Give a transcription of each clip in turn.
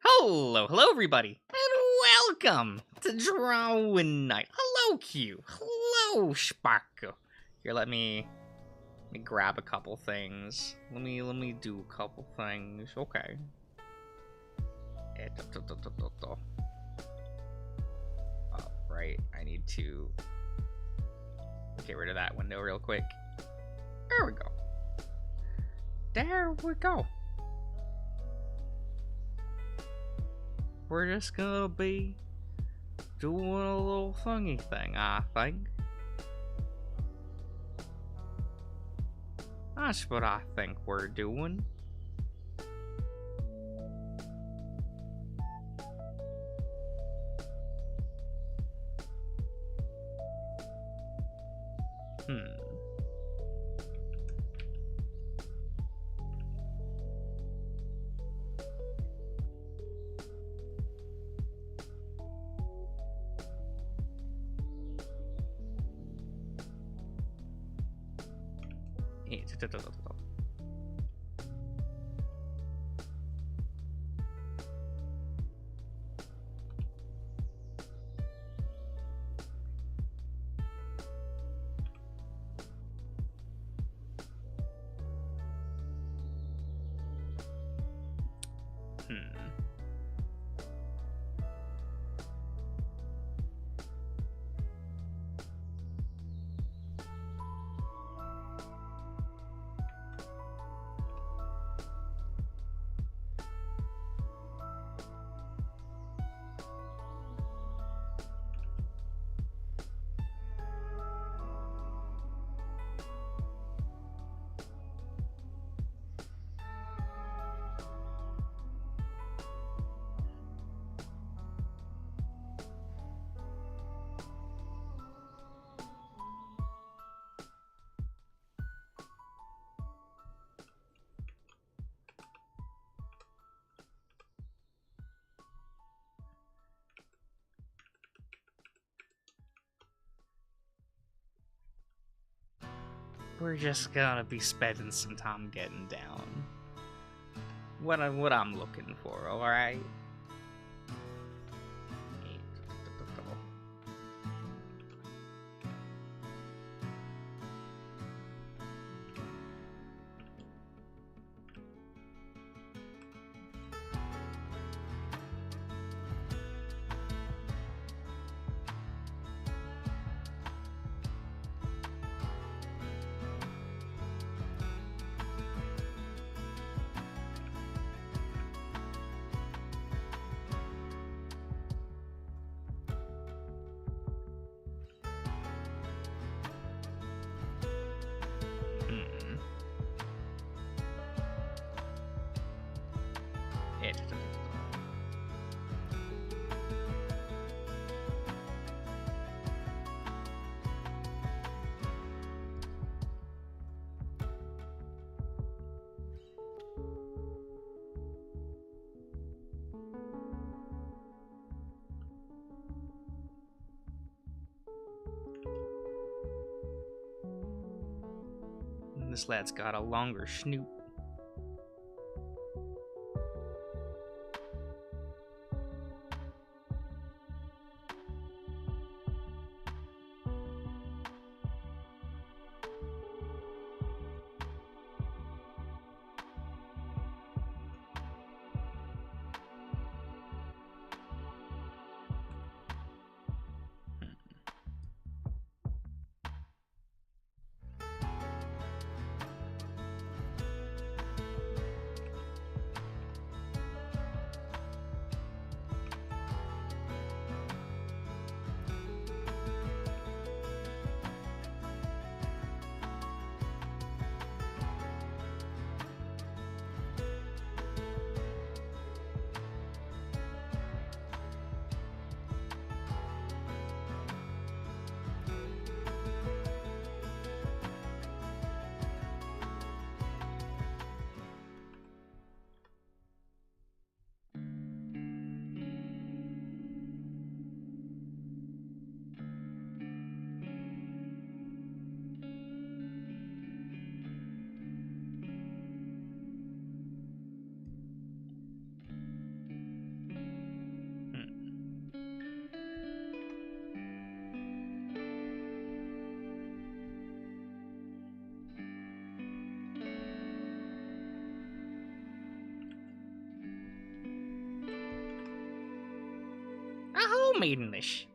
Hello everybody, and welcome to Drawing Night. Hello Q, hello Sparko. Here, let me grab a couple things. Let me do a couple things. Okay. Right, I need to get rid of that window real quick. There we go. There we go. We're just gonna be doing a little funny thing, I think. That's what I think we're doing. We're just gonna be spending some time getting down. What I'm looking for, alright? This lad's got a longer snoot. you made in this shit?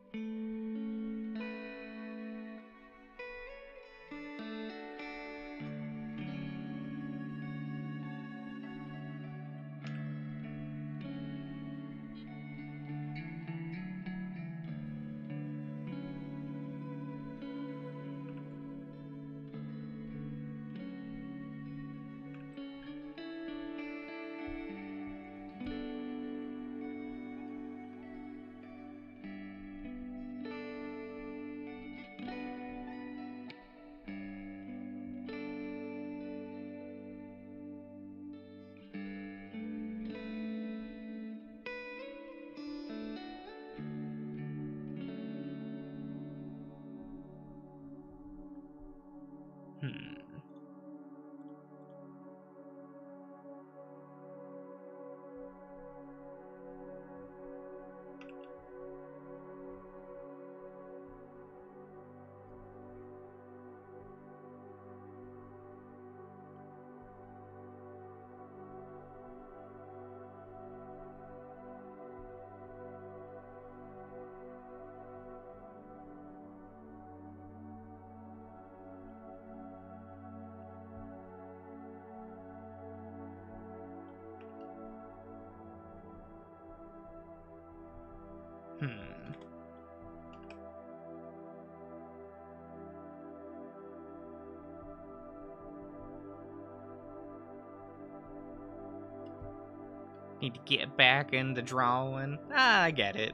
Need to get back into drawing. I get it.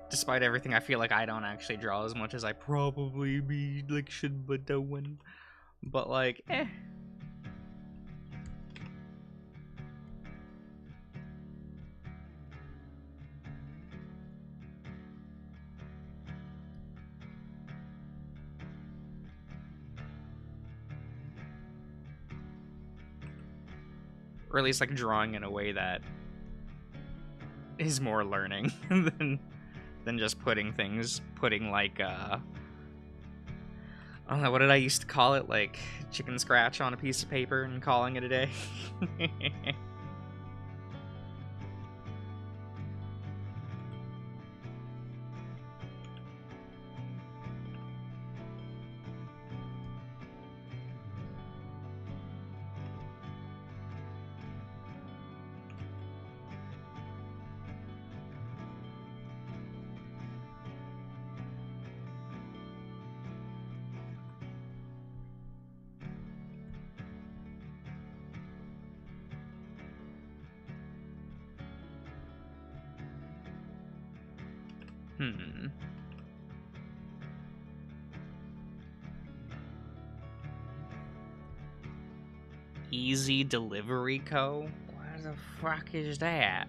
Despite everything, I feel like I don't actually draw as much as I probably should be doing. But like, eh. Or at least like drawing in a way that is more learning than just putting like I don't know, what did I used to call it? Like chicken scratch on a piece of paper and calling it a day. Easy Delivery Co. What the fuck is that?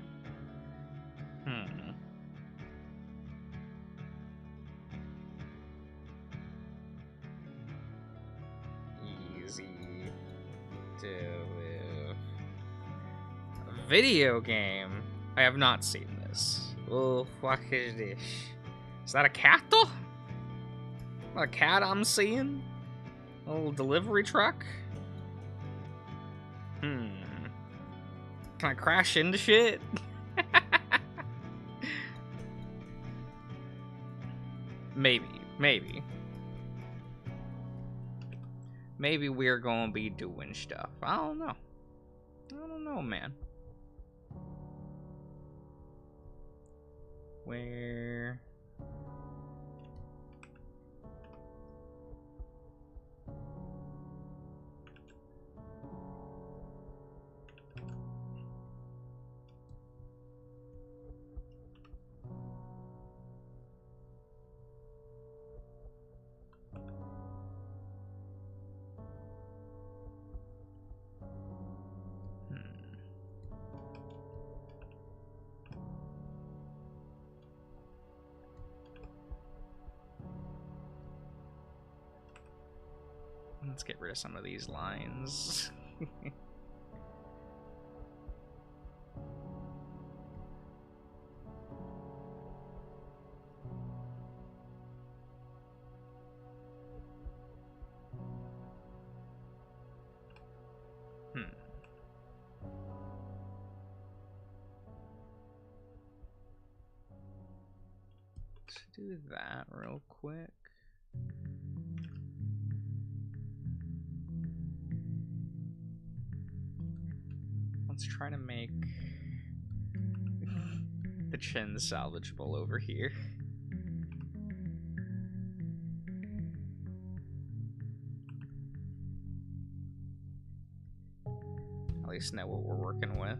Easy Delivery. A video game? I have not seen this. Oh, fuck is this? Is that a cat though? Not a cat I'm seeing? A little delivery truck? Can I crash into shit? Maybe. Maybe we're gonna be doing stuff. I don't know, man. Where? Let's get rid of some of these lines. do that real quick. Let's try to make the chin salvageable over here. At least know what we're working with.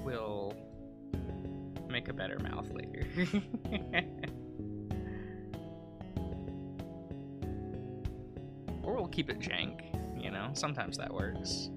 We'll make a better mouth later. Or we'll keep it jank, you know? Sometimes that works.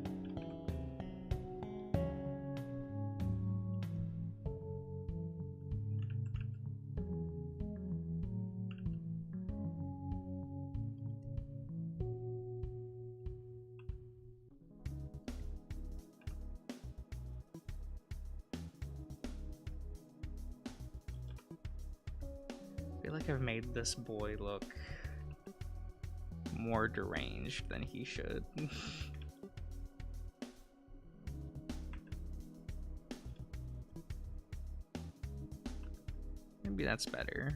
I feel like I've made this boy look more deranged than he should. Maybe that's better.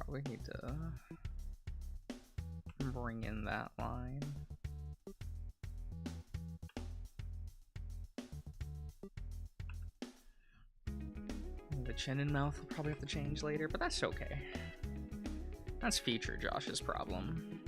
Probably need to bring in that line. The chin and mouth will probably have to change later, but that's okay. That's future Josh's problem.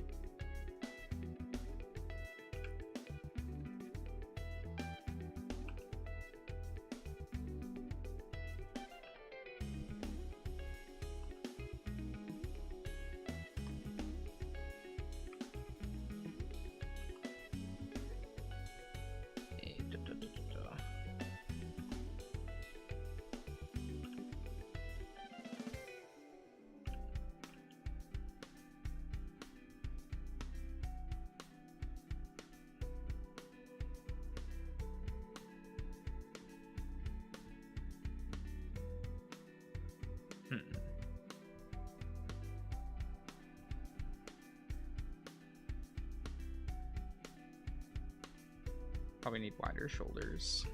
Probably need wider shoulders.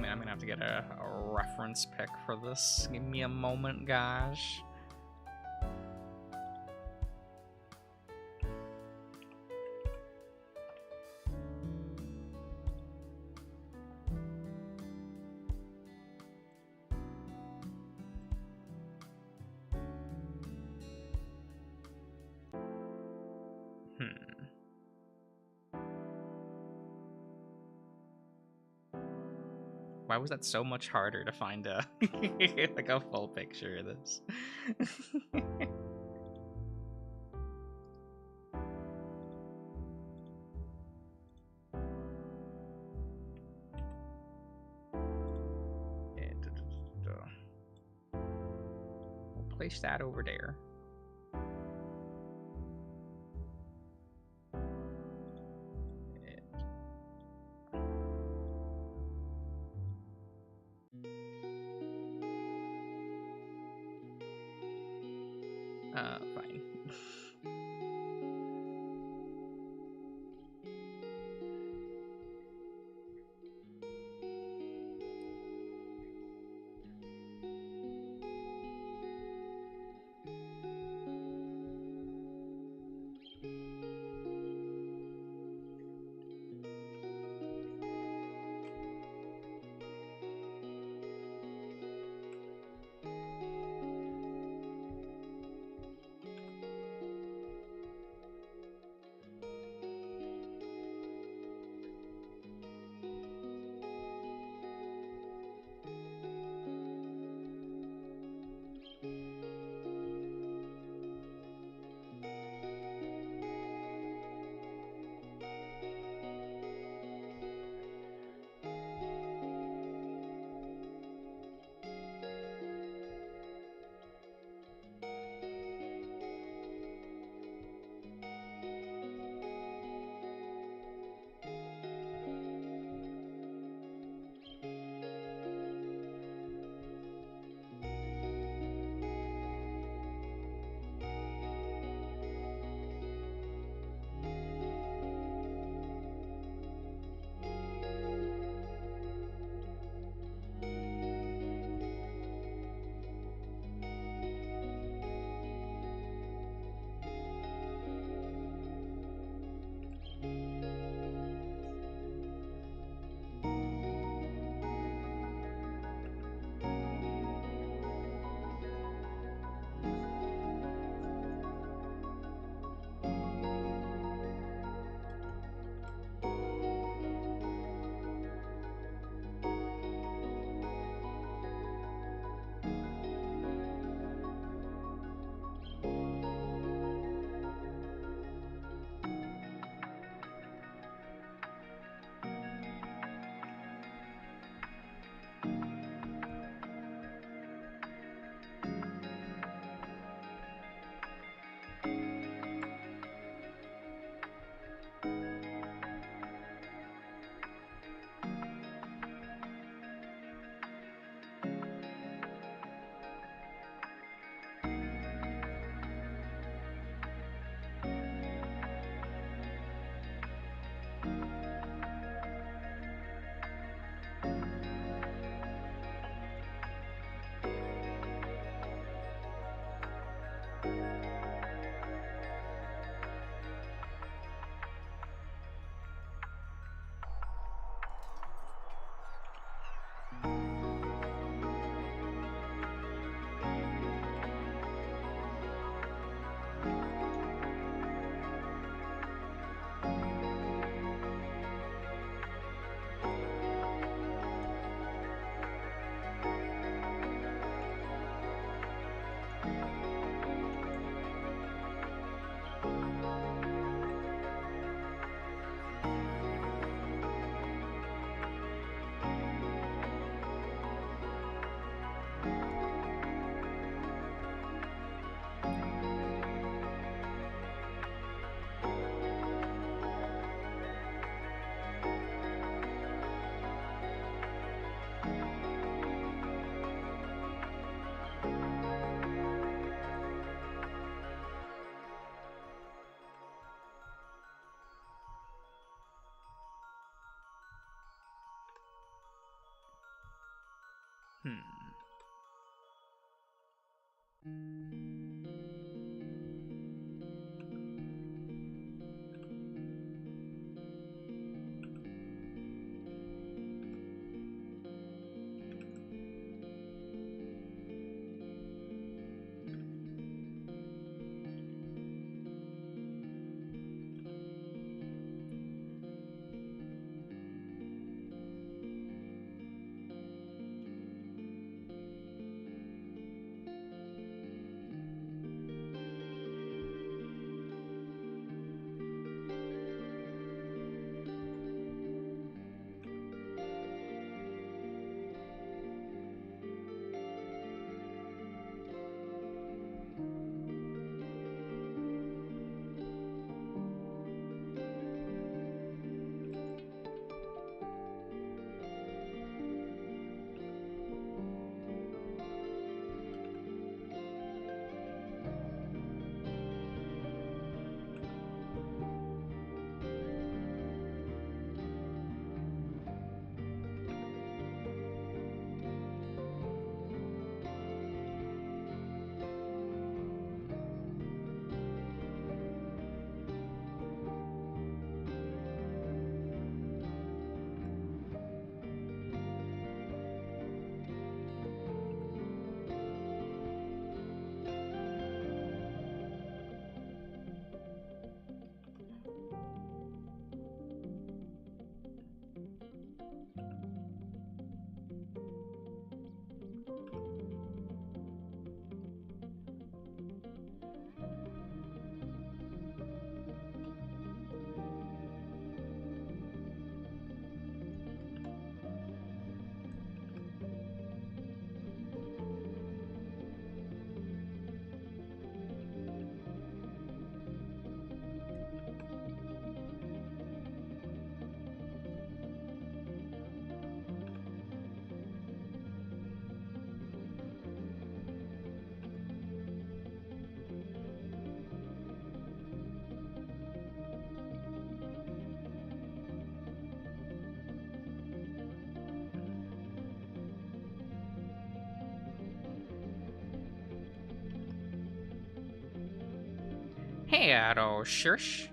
mean, I'm gonna have to get a reference pic for this. Give me a moment, gosh. Why was that so much harder to find a like a full picture of this? We'll place that over there. Fine. Hello, shush.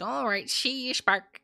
All right, sheesh, Spark.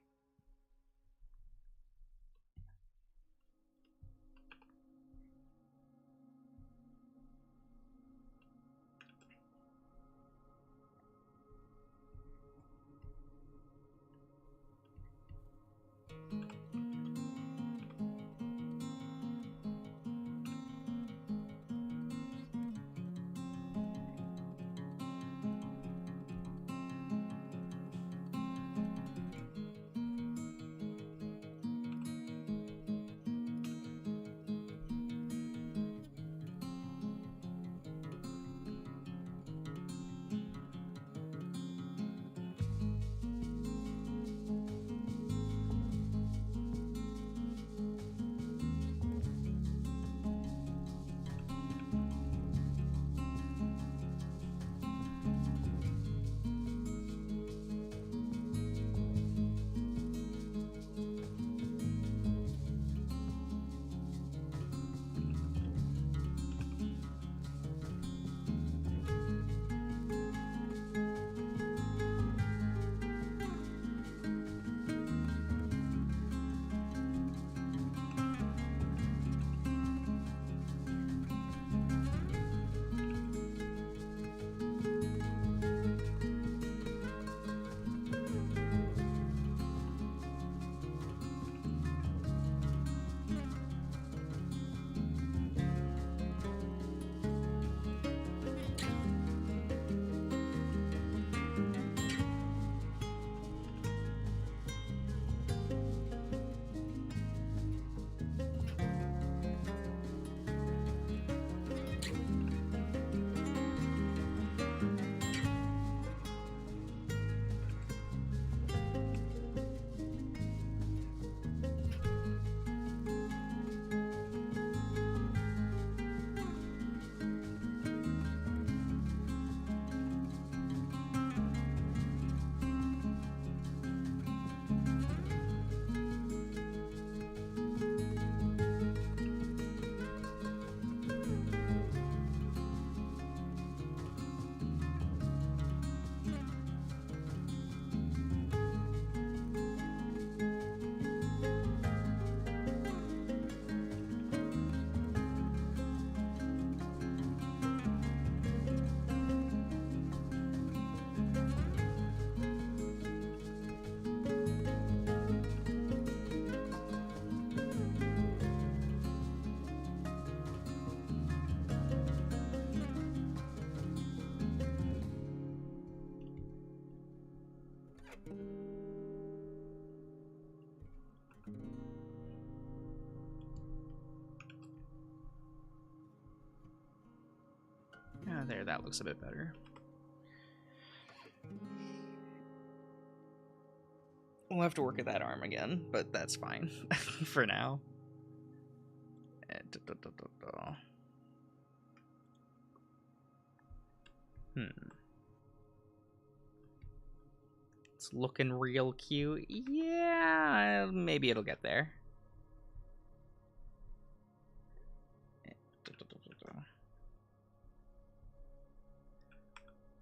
Ah, there, that looks a bit better. We'll have to work at that arm again, but that's fine for now. It's looking real cute. Yeah, maybe it'll get there.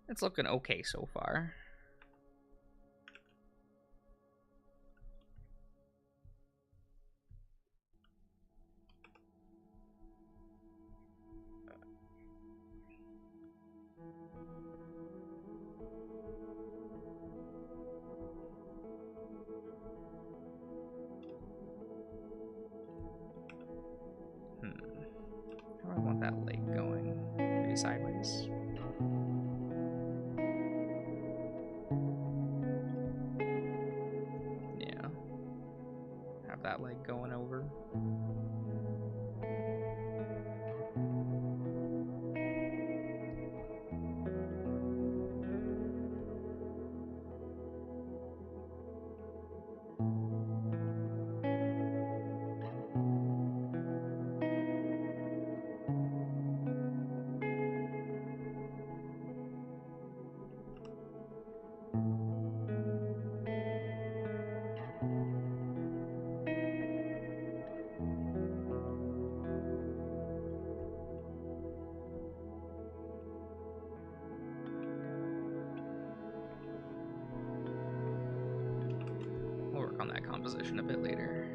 It's looking okay so far. How do I want that leg going? Maybe sideways? Yeah. Have that leg going over. work on that composition a bit later.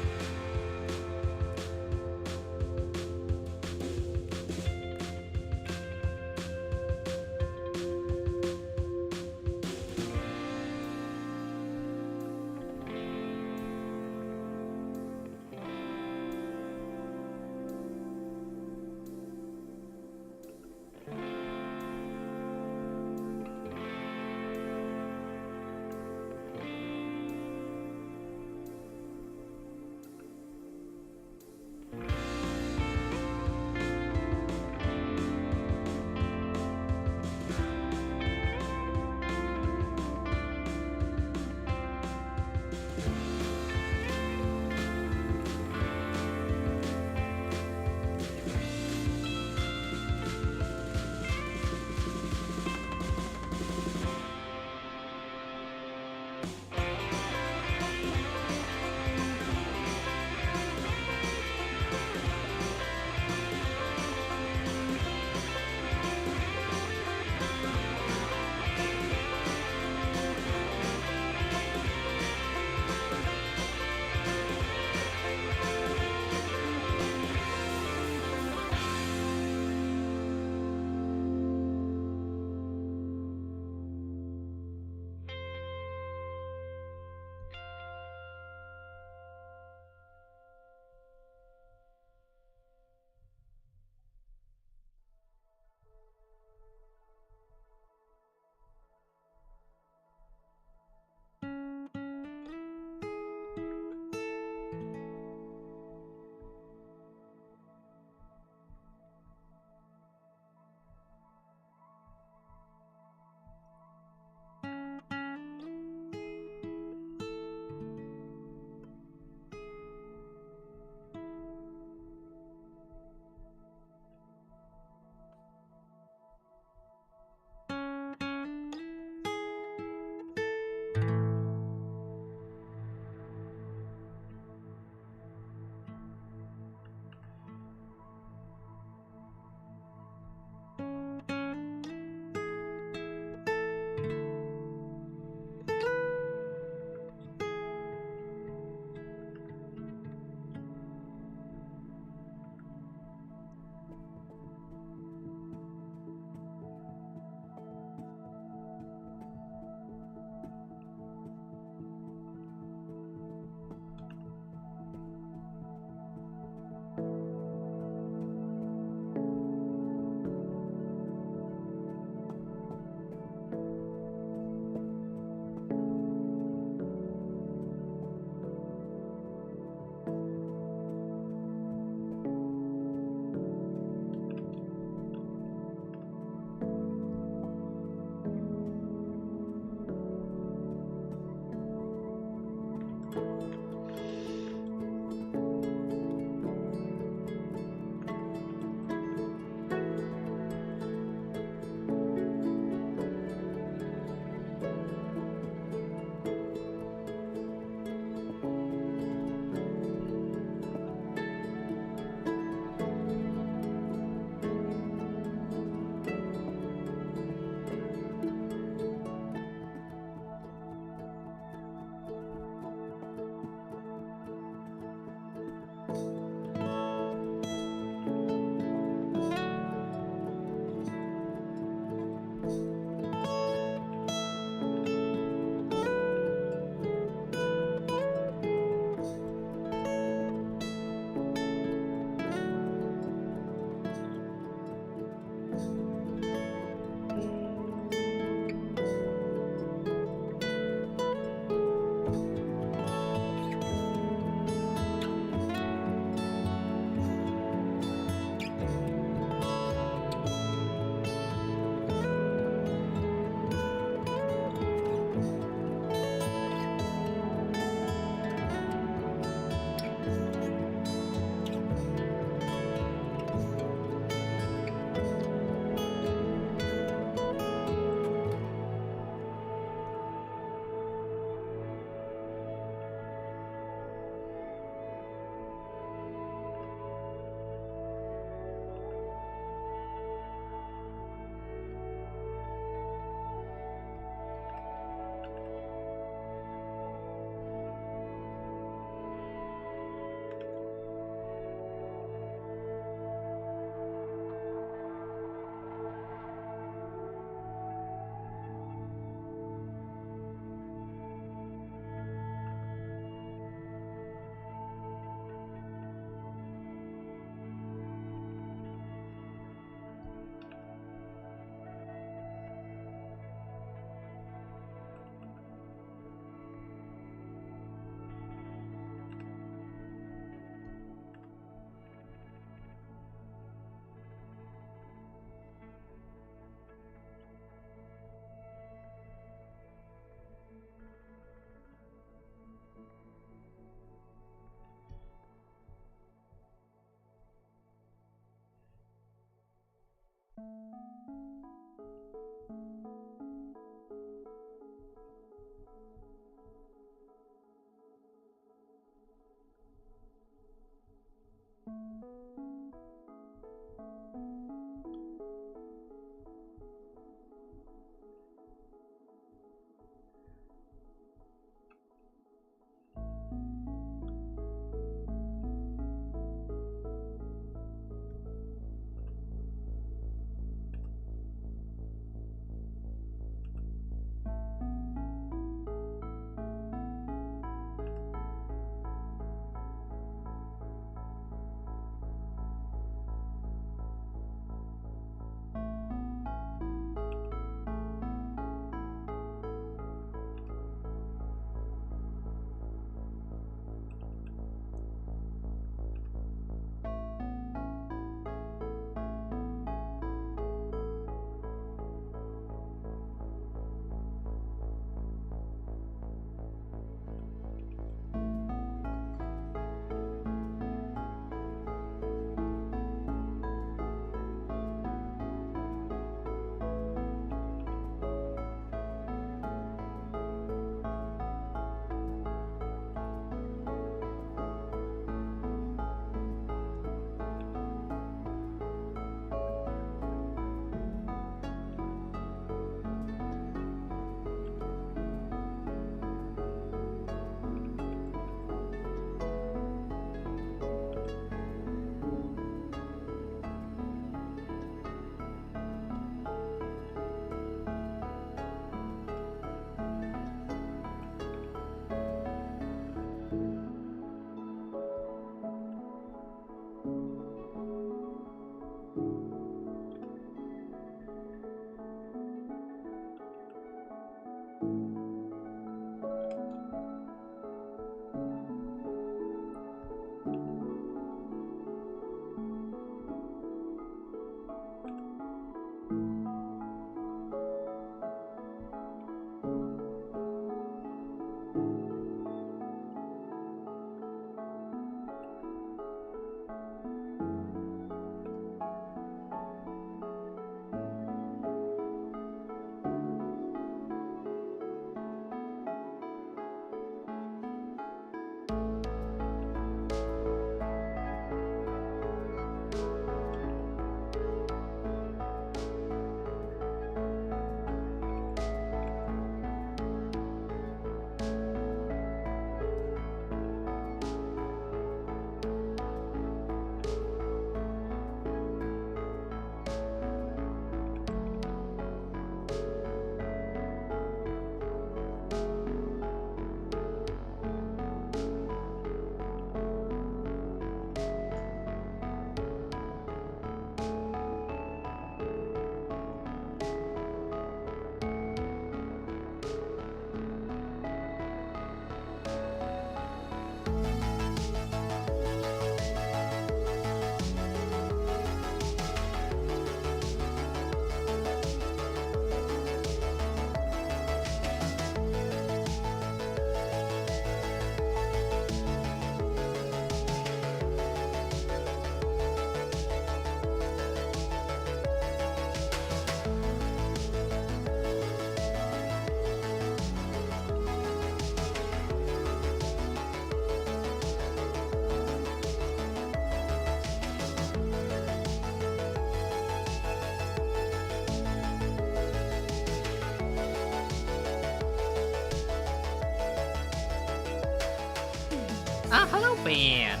Ah, hello, Ben.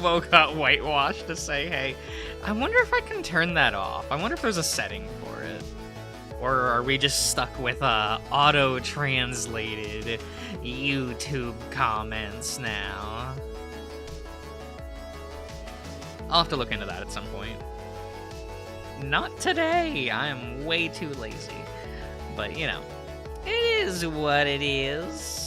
Wo got whitewashed to say, hey, I wonder if I can turn that off. I wonder if there's a setting for it. Or are we just stuck with auto-translated YouTube comments now? I'll have to look into that at some point. Not today. I am way too lazy. But, you know, it is what it is.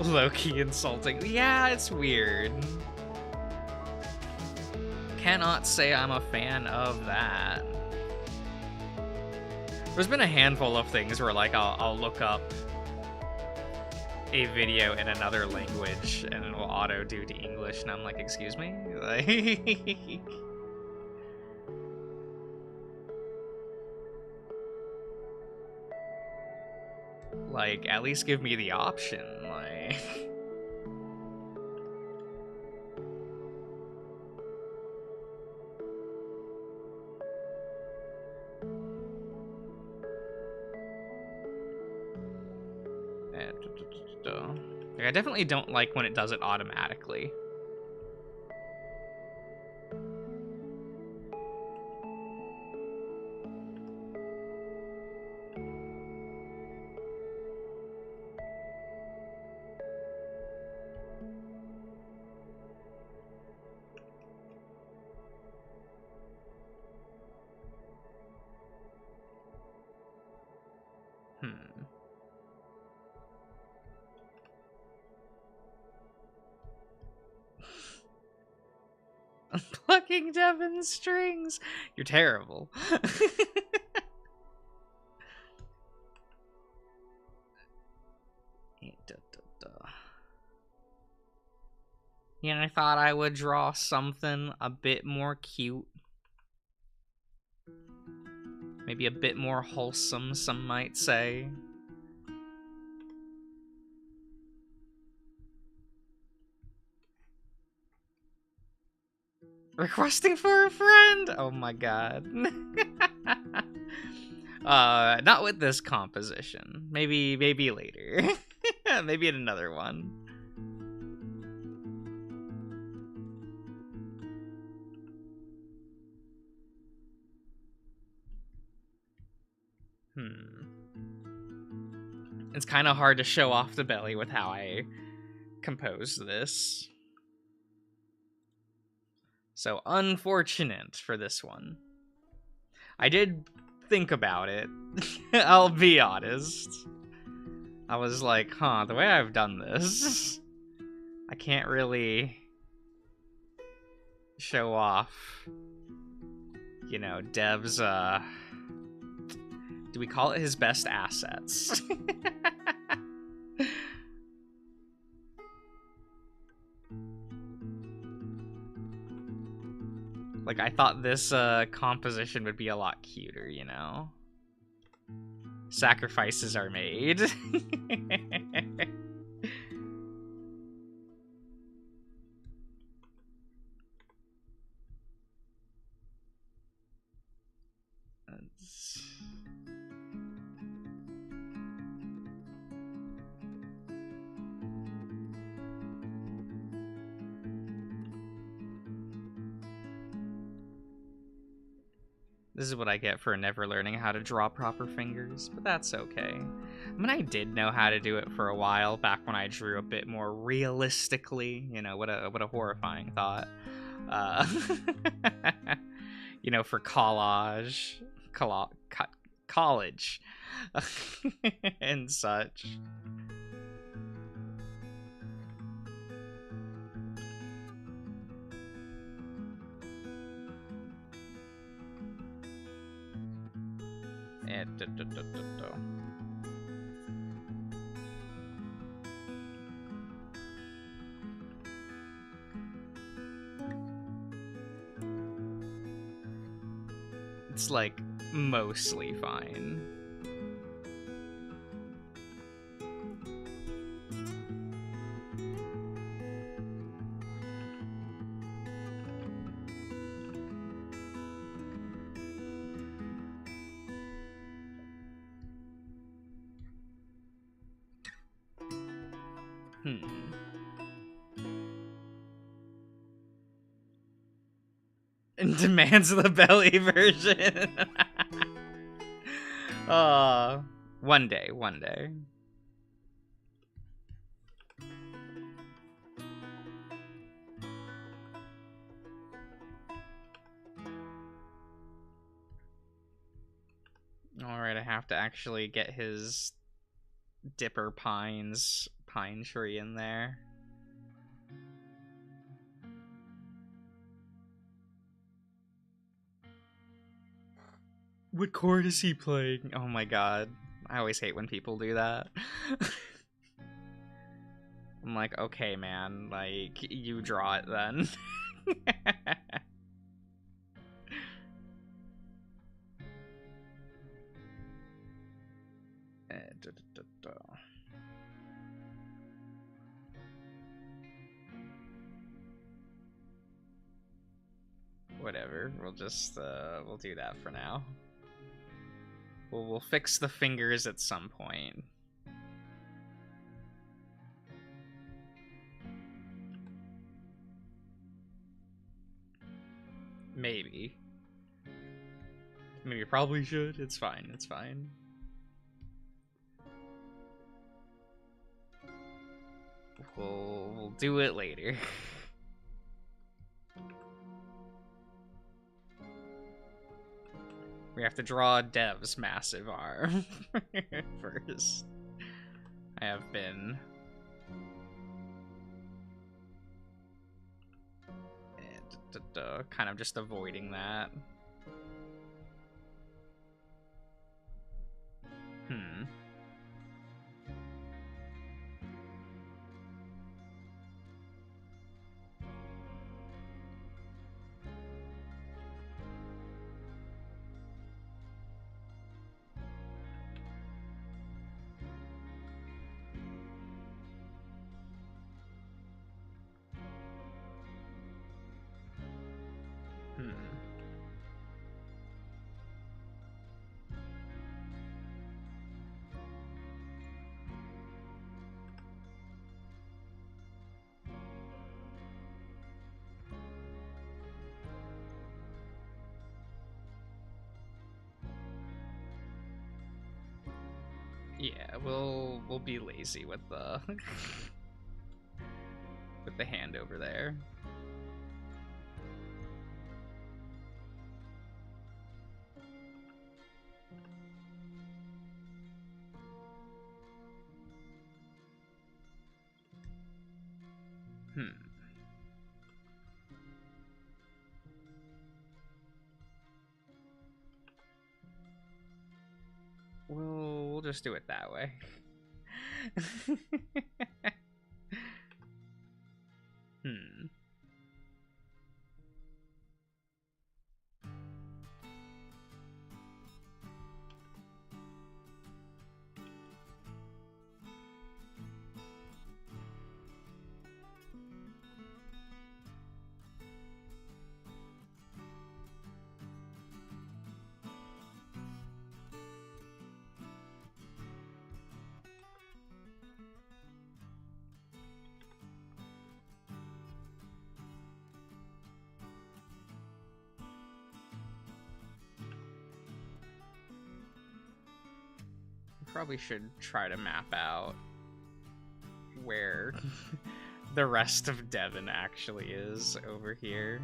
Low-key insulting. Yeah, it's weird. Cannot say I'm a fan of that. There's been a handful of things where, like, I'll look up a video in another language and it will auto-do to English, and I'm like, excuse me? Like... Like, at least give me the option, like... I definitely don't like when it does it automatically. Plucking Devin's strings. You're terrible. Yeah, I thought I would draw something a bit more cute. Maybe a bit more wholesome, some might say. Requesting for a friend? Oh my god. Not with this composition. Maybe later. Maybe in another one. It's kind of hard to show off the belly with how I compose this. So unfortunate for this one. I did think about it. I'll be honest. I was like, huh, the way I've done this, I can't really show off, you know, Dev's, do we call it his best assets? Like, I thought this composition would be a lot cuter, you know? Sacrifices are made. This is what I get for never learning how to draw proper fingers, but that's okay. I mean, I did know how to do it for a while, back when I drew a bit more realistically. You know, what a horrifying thought. You know, for collage, college, and such. It's like mostly fine. And demands the belly version. One day. Alright, I have to actually get his Dipper Pines pine tree in there. What chord is he playing? Oh my god. I always hate when people do that. I'm like, okay, man, like, you draw it then. Whatever, we'll just, we'll do that for now. We'll fix the fingers at some point. Maybe. Maybe probably should. It's fine, it's fine. We'll do it later. We have to draw Dev's massive arm first. I have been kind of just avoiding that. Yeah, we'll be lazy with the with the hand over there. We'll just do it that way. Probably should try to map out where the rest of Devon actually is over here.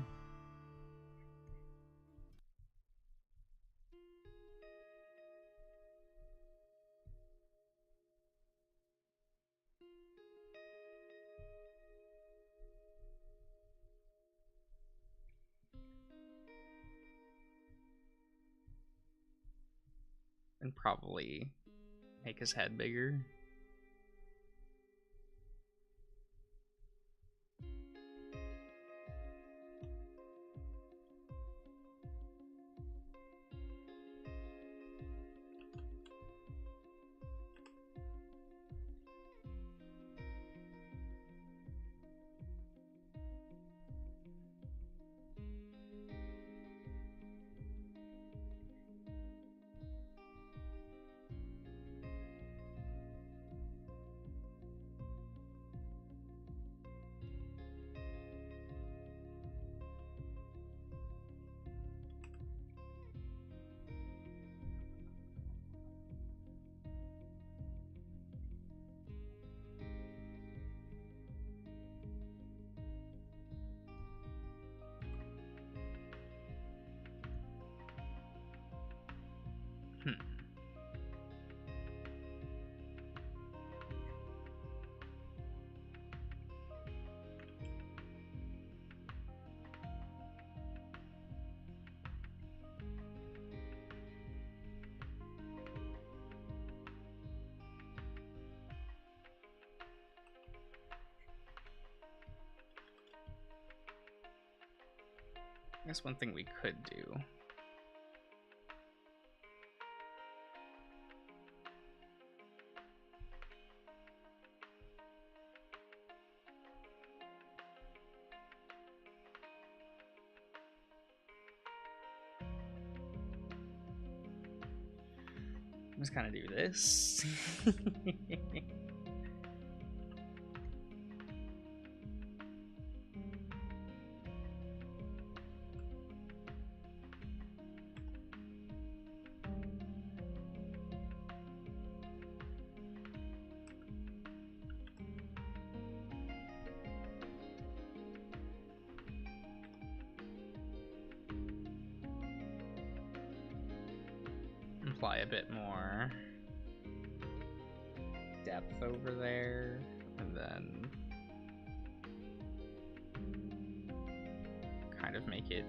And probably make his head bigger. I guess one thing we could do just kind of do this. Apply a bit more depth over there, and then kind of make it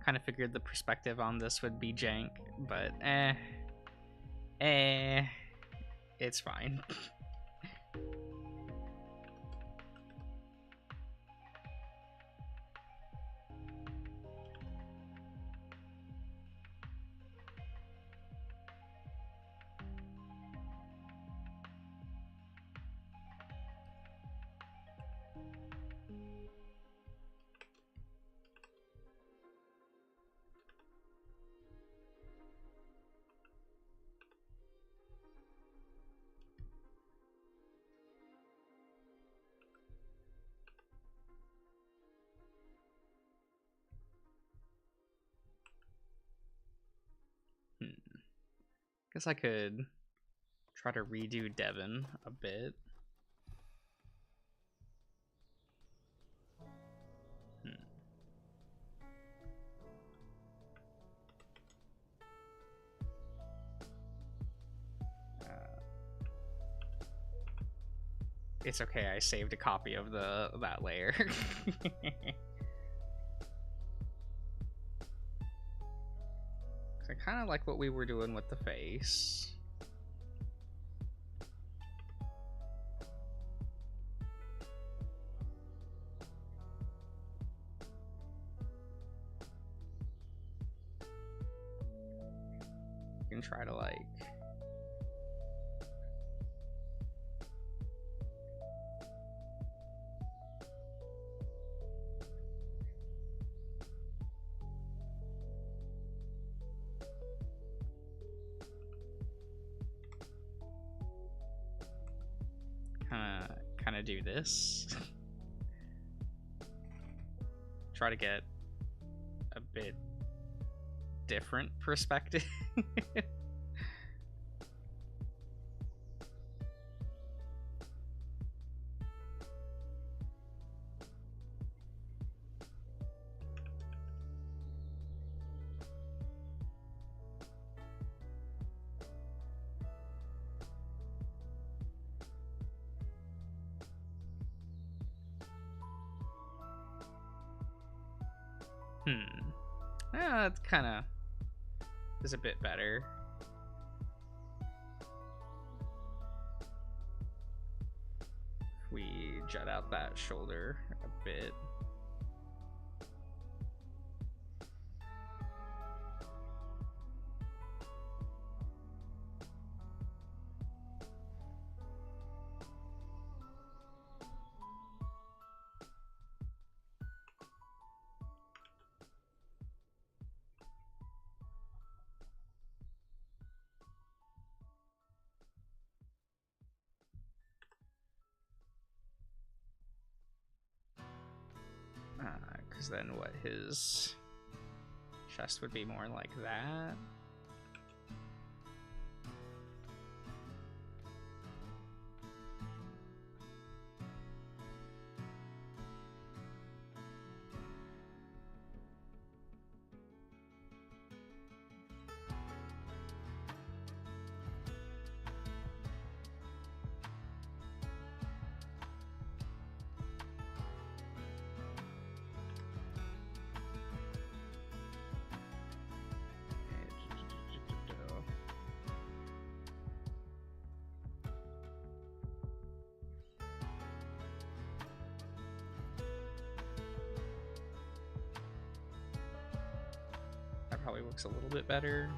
kind of figured the perspective on this would be jank, but it's fine. Guess I could try to redo Devin a bit. It's okay, I saved a copy of that layer. I kind of like what we were doing with the face. You can try to like kind of do this. Try to get a bit different perspective. That kind of is a bit better. We jut out that shoulder a bit. Because then what, his chest would be more like that? Probably looks a little bit better.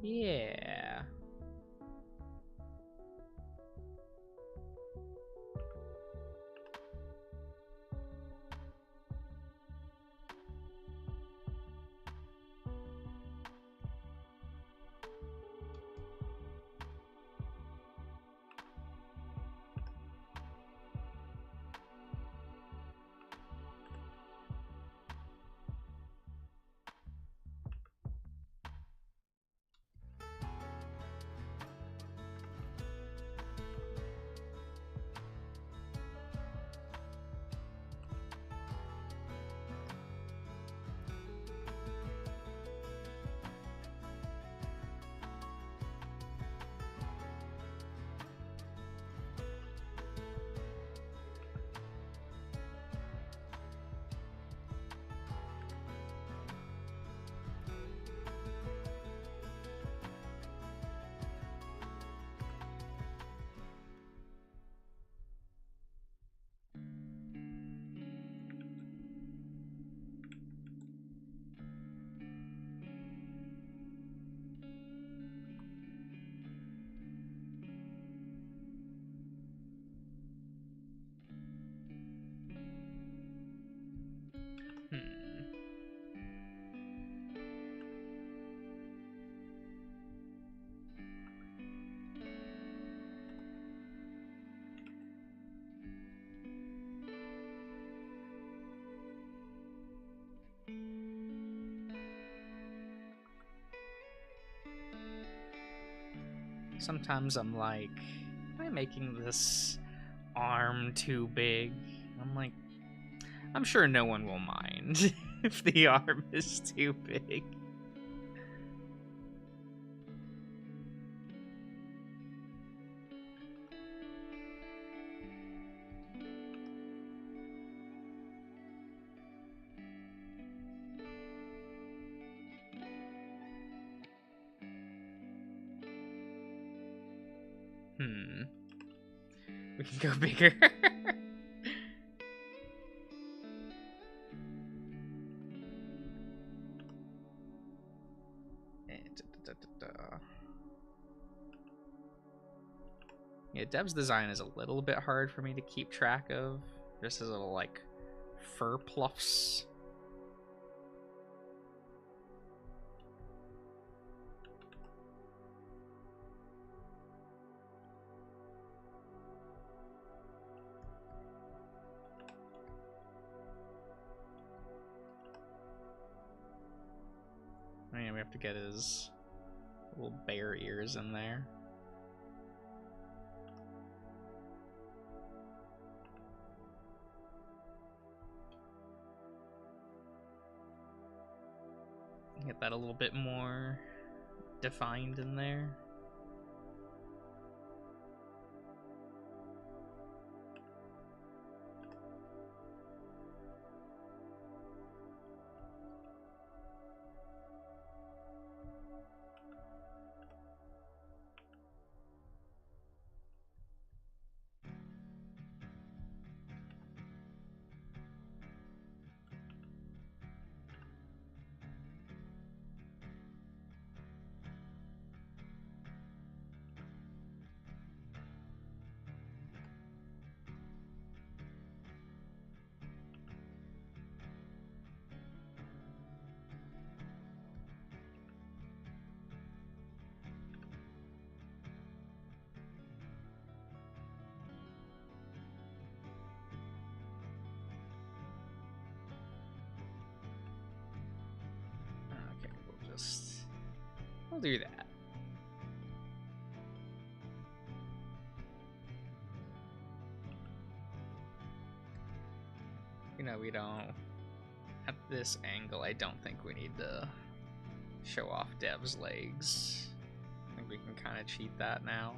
Yeah. Sometimes I'm like, am I making this arm too big? I'm like, I'm sure no one will mind if the arm is too big. We can go bigger. Yeah, Dev's design is a little bit hard for me to keep track of. Just his little, like, fur pluffs. I mean, we have to get his little bear ears in there. Get that a little bit more defined in there. We'll do that. You know, we don't, at this angle, I don't think we need to show off Dev's legs. I think we can kind of cheat that now.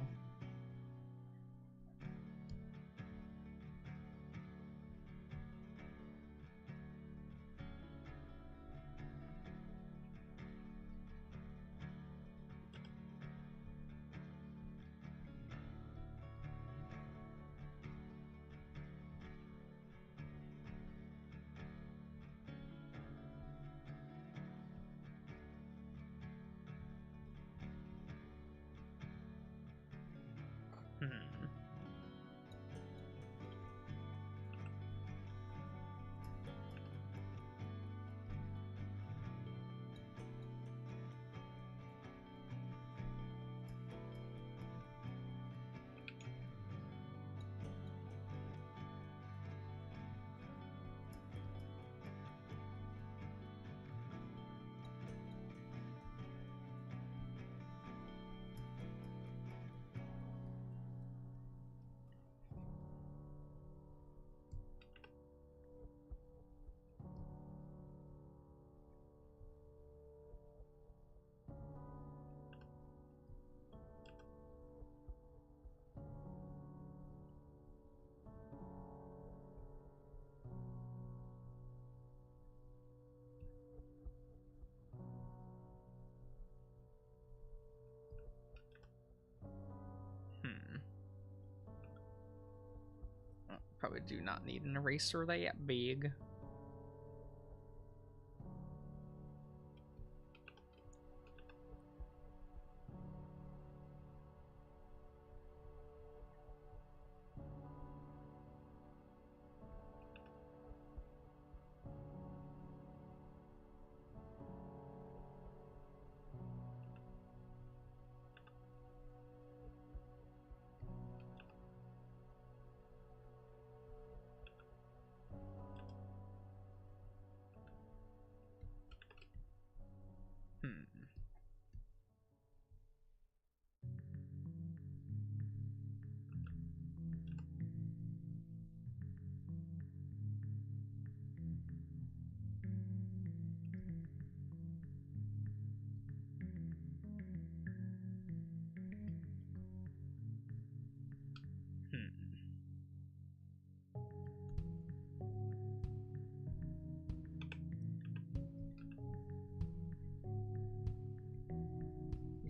Probably do not need an eraser that big.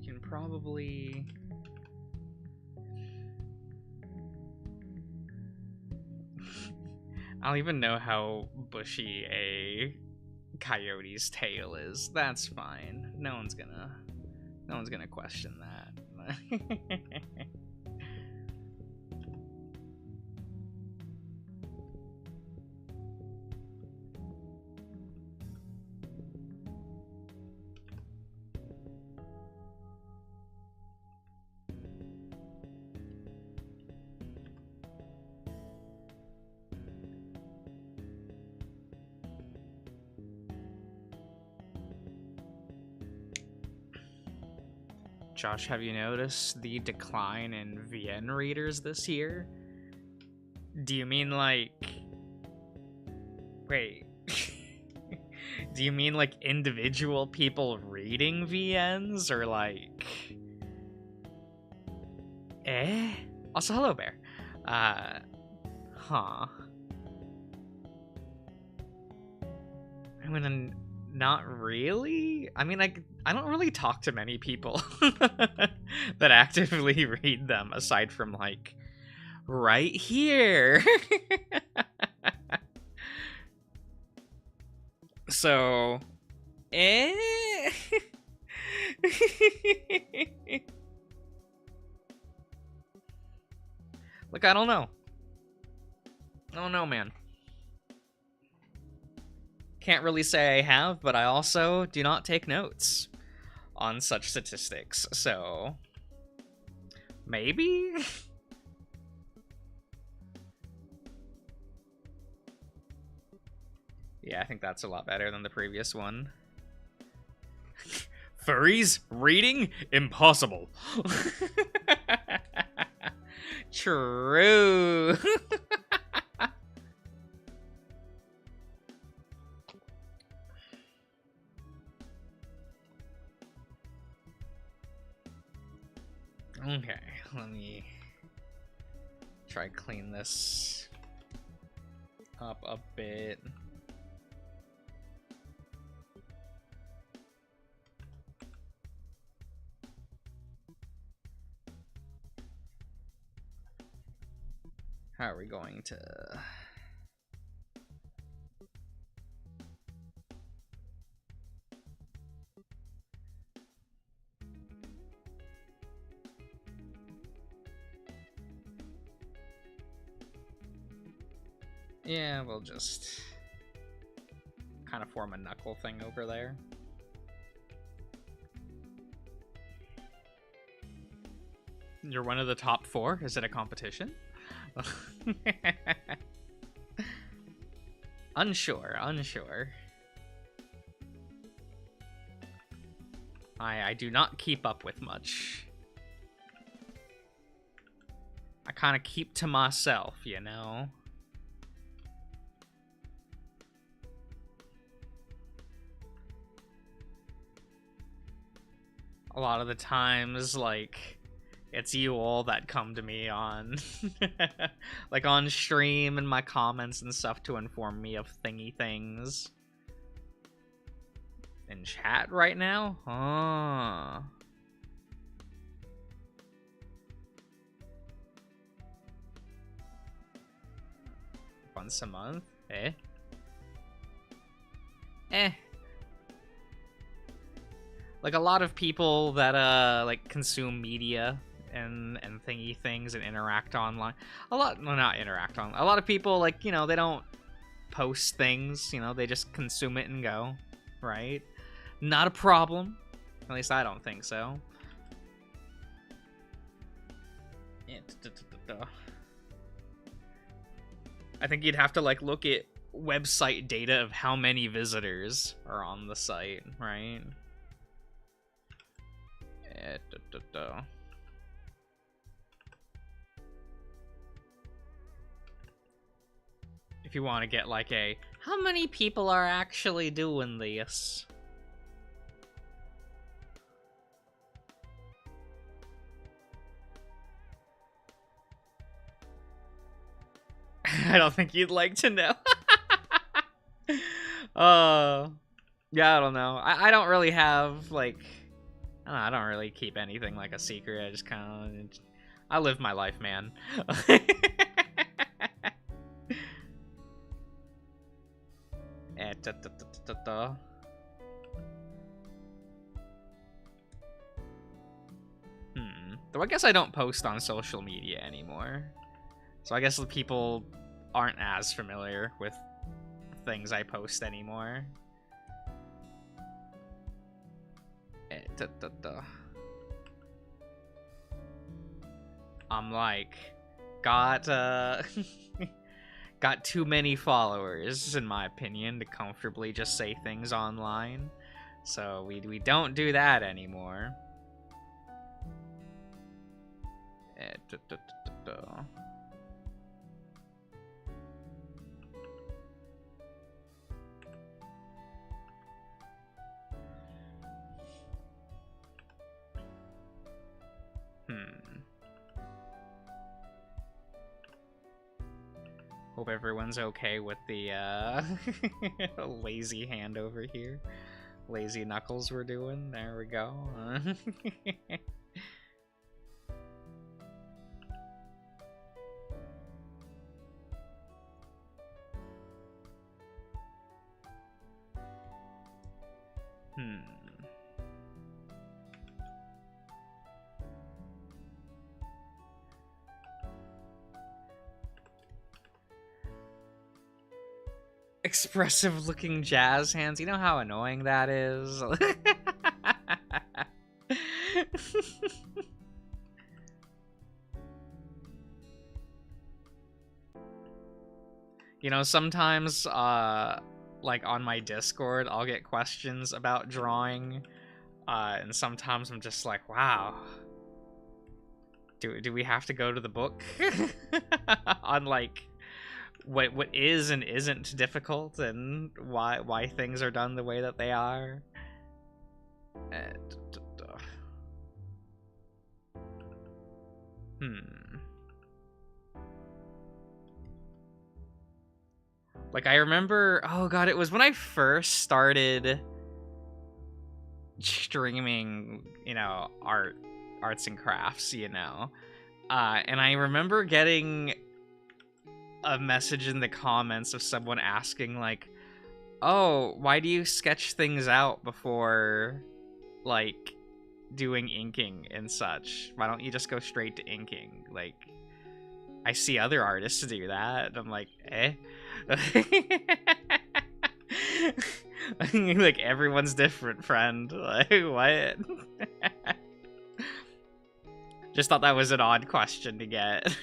We can probably... I don't even know how bushy a coyote's tail is. That's fine. No one's gonna question that. Josh, have you noticed the decline in VN readers this year? Do you mean like... Wait. Do you mean like individual people reading VNs or like... Eh? Also, hello, Bear. Huh. I mean, not really? I mean, I don't really talk to many people that actively read them, aside from, like, right here. So, eh? Look, I don't know. I don't know, man. Can't really say I have, but I also do not take notes on such statistics, so... Maybe? Yeah, I think that's a lot better than the previous one. Furries? Reading? Impossible. True. Okay, let me try to clean this up a bit. How are we going to... Yeah, we'll just kind of form a knuckle thing over there. You're one of the top 4? Is it a competition? Unsure. I do not keep up with much. I kind of keep to myself, you know? A lot of the times, like, it's you all that come to me on, like, on stream and my comments and stuff to inform me of thingy things. In chat right now? Oh. Once a month? Eh? Eh. Like, a lot of people that, like, consume media and thingy things and interact online. A lot, well, not interact on. A lot of people, like, you know, they don't post things, you know, they just consume it and go, right? Not a problem. At least I don't think so. I think you'd have to, like, look at website data of how many visitors are on the site, right? If you want to get like a, how many people are actually doing this? I don't think you'd like to know. Yeah, I don't know. I don't really have, like, I don't really keep anything like a secret. I just kind of, I live my life, man. Though I guess I don't post on social media anymore. So I guess the people aren't as familiar with things I post anymore. I'm like, got got too many followers, in my opinion, to comfortably just say things online. So we don't do that anymore. Hope everyone's okay with the lazy hand over here. Lazy knuckles we're doing. There we go. Expressive looking jazz hands. You know how annoying that is? You know, sometimes, like on my Discord, I'll get questions about drawing, and sometimes I'm just like, wow. Do we have to go to the book? On like what is and isn't difficult, and why things are done the way that they are. Like, I remember, oh god, it was when I first started streaming, you know, arts and crafts, you know. And I remember getting a message in the comments of someone asking, like, oh, why do you sketch things out before, like, doing inking and such? Why don't you just go straight to inking? Like, I see other artists do that, and I'm like, eh? Like, everyone's different, friend. Like, what? Just thought that was an odd question to get.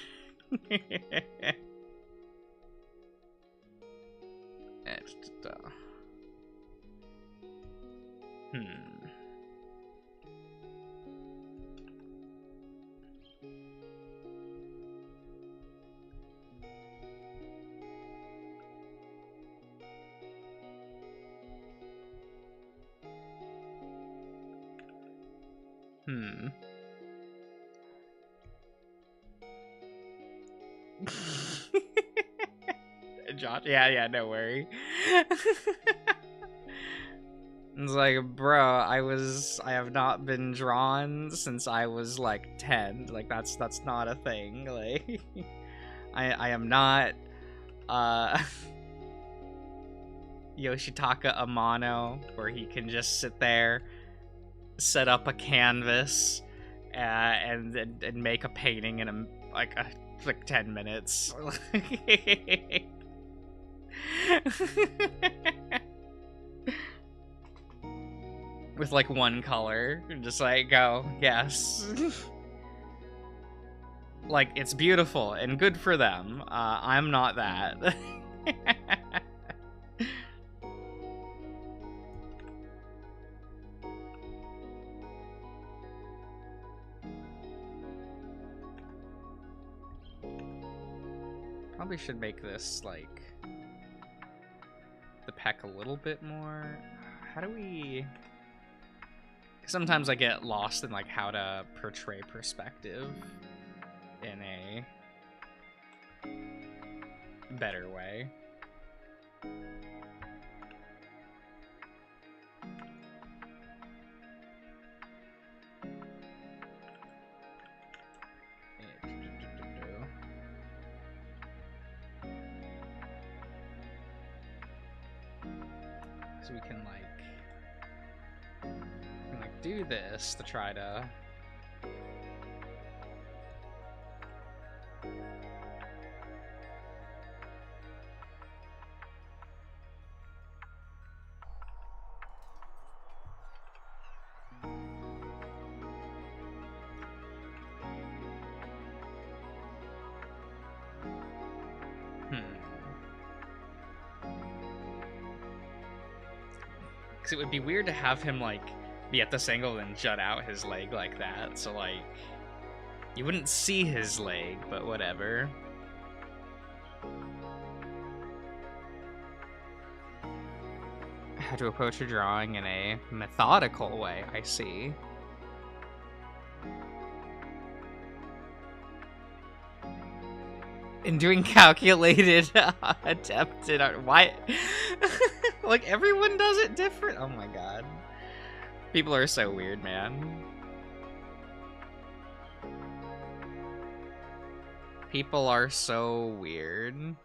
Josh, yeah, no worry. It's like, bro, I have not been drawn since I was like 10. Like, that's not a thing. Like, I am not Yoshitaka Amano, where he can just sit there, set up a canvas, and make a painting in like 10 minutes. With like one color, just like go, yes. Like, it's beautiful and good for them. I'm not that. Probably should make this like the peck a little bit more. How do we... Sometimes I get lost in like how to portray perspective in a better way. So we can like do this to try to because it would be weird to have him like be at this angle and jut out his leg like that, so like you wouldn't see his leg, but whatever. How to approach a drawing in a methodical way, I see. In doing calculated attempted art. Why? Like, everyone does it different. Oh my god. People are so weird, man. People are so weird.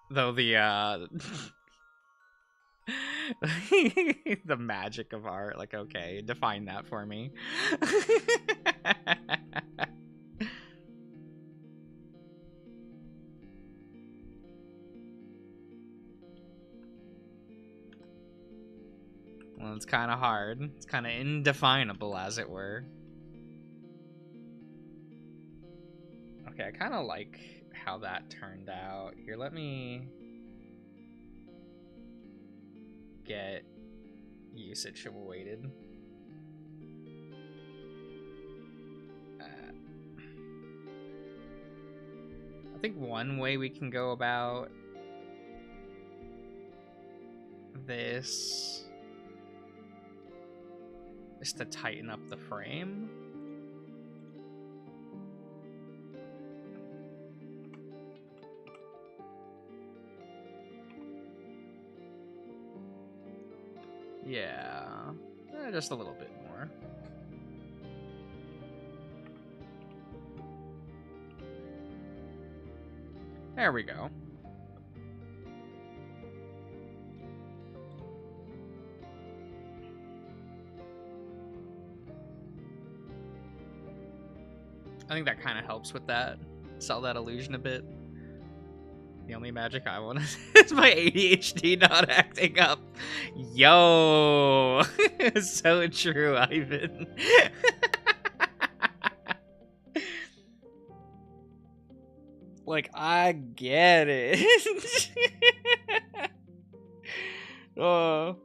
Though the the magic of art, like, okay, define that for me. Well, it's kind of hard. It's kind of indefinable, as it were. Okay, I kind of like how that turned out. Here, let me get usage situated. I think one way we can go about this is to tighten up the frame. Yeah, just a little bit more. There we go. I think that kind of helps with that. Sell that illusion a bit. The only magic I want is my ADHD not acting up. Yo! So true, Ivan. Like, I get it. Oh.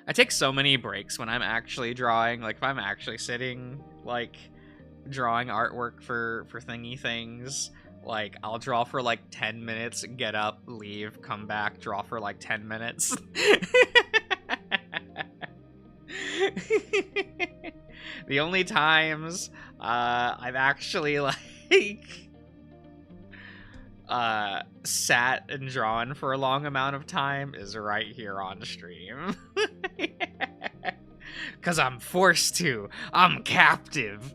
I take so many breaks when I'm actually drawing. Like, if I'm actually sitting, like, drawing artwork for thingy things, like, I'll draw for like 10 minutes, get up, leave, come back, draw for like 10 minutes. The only times I've actually like sat and drawn for a long amount of time is right here on stream. Cause I'm forced to. I'm captive.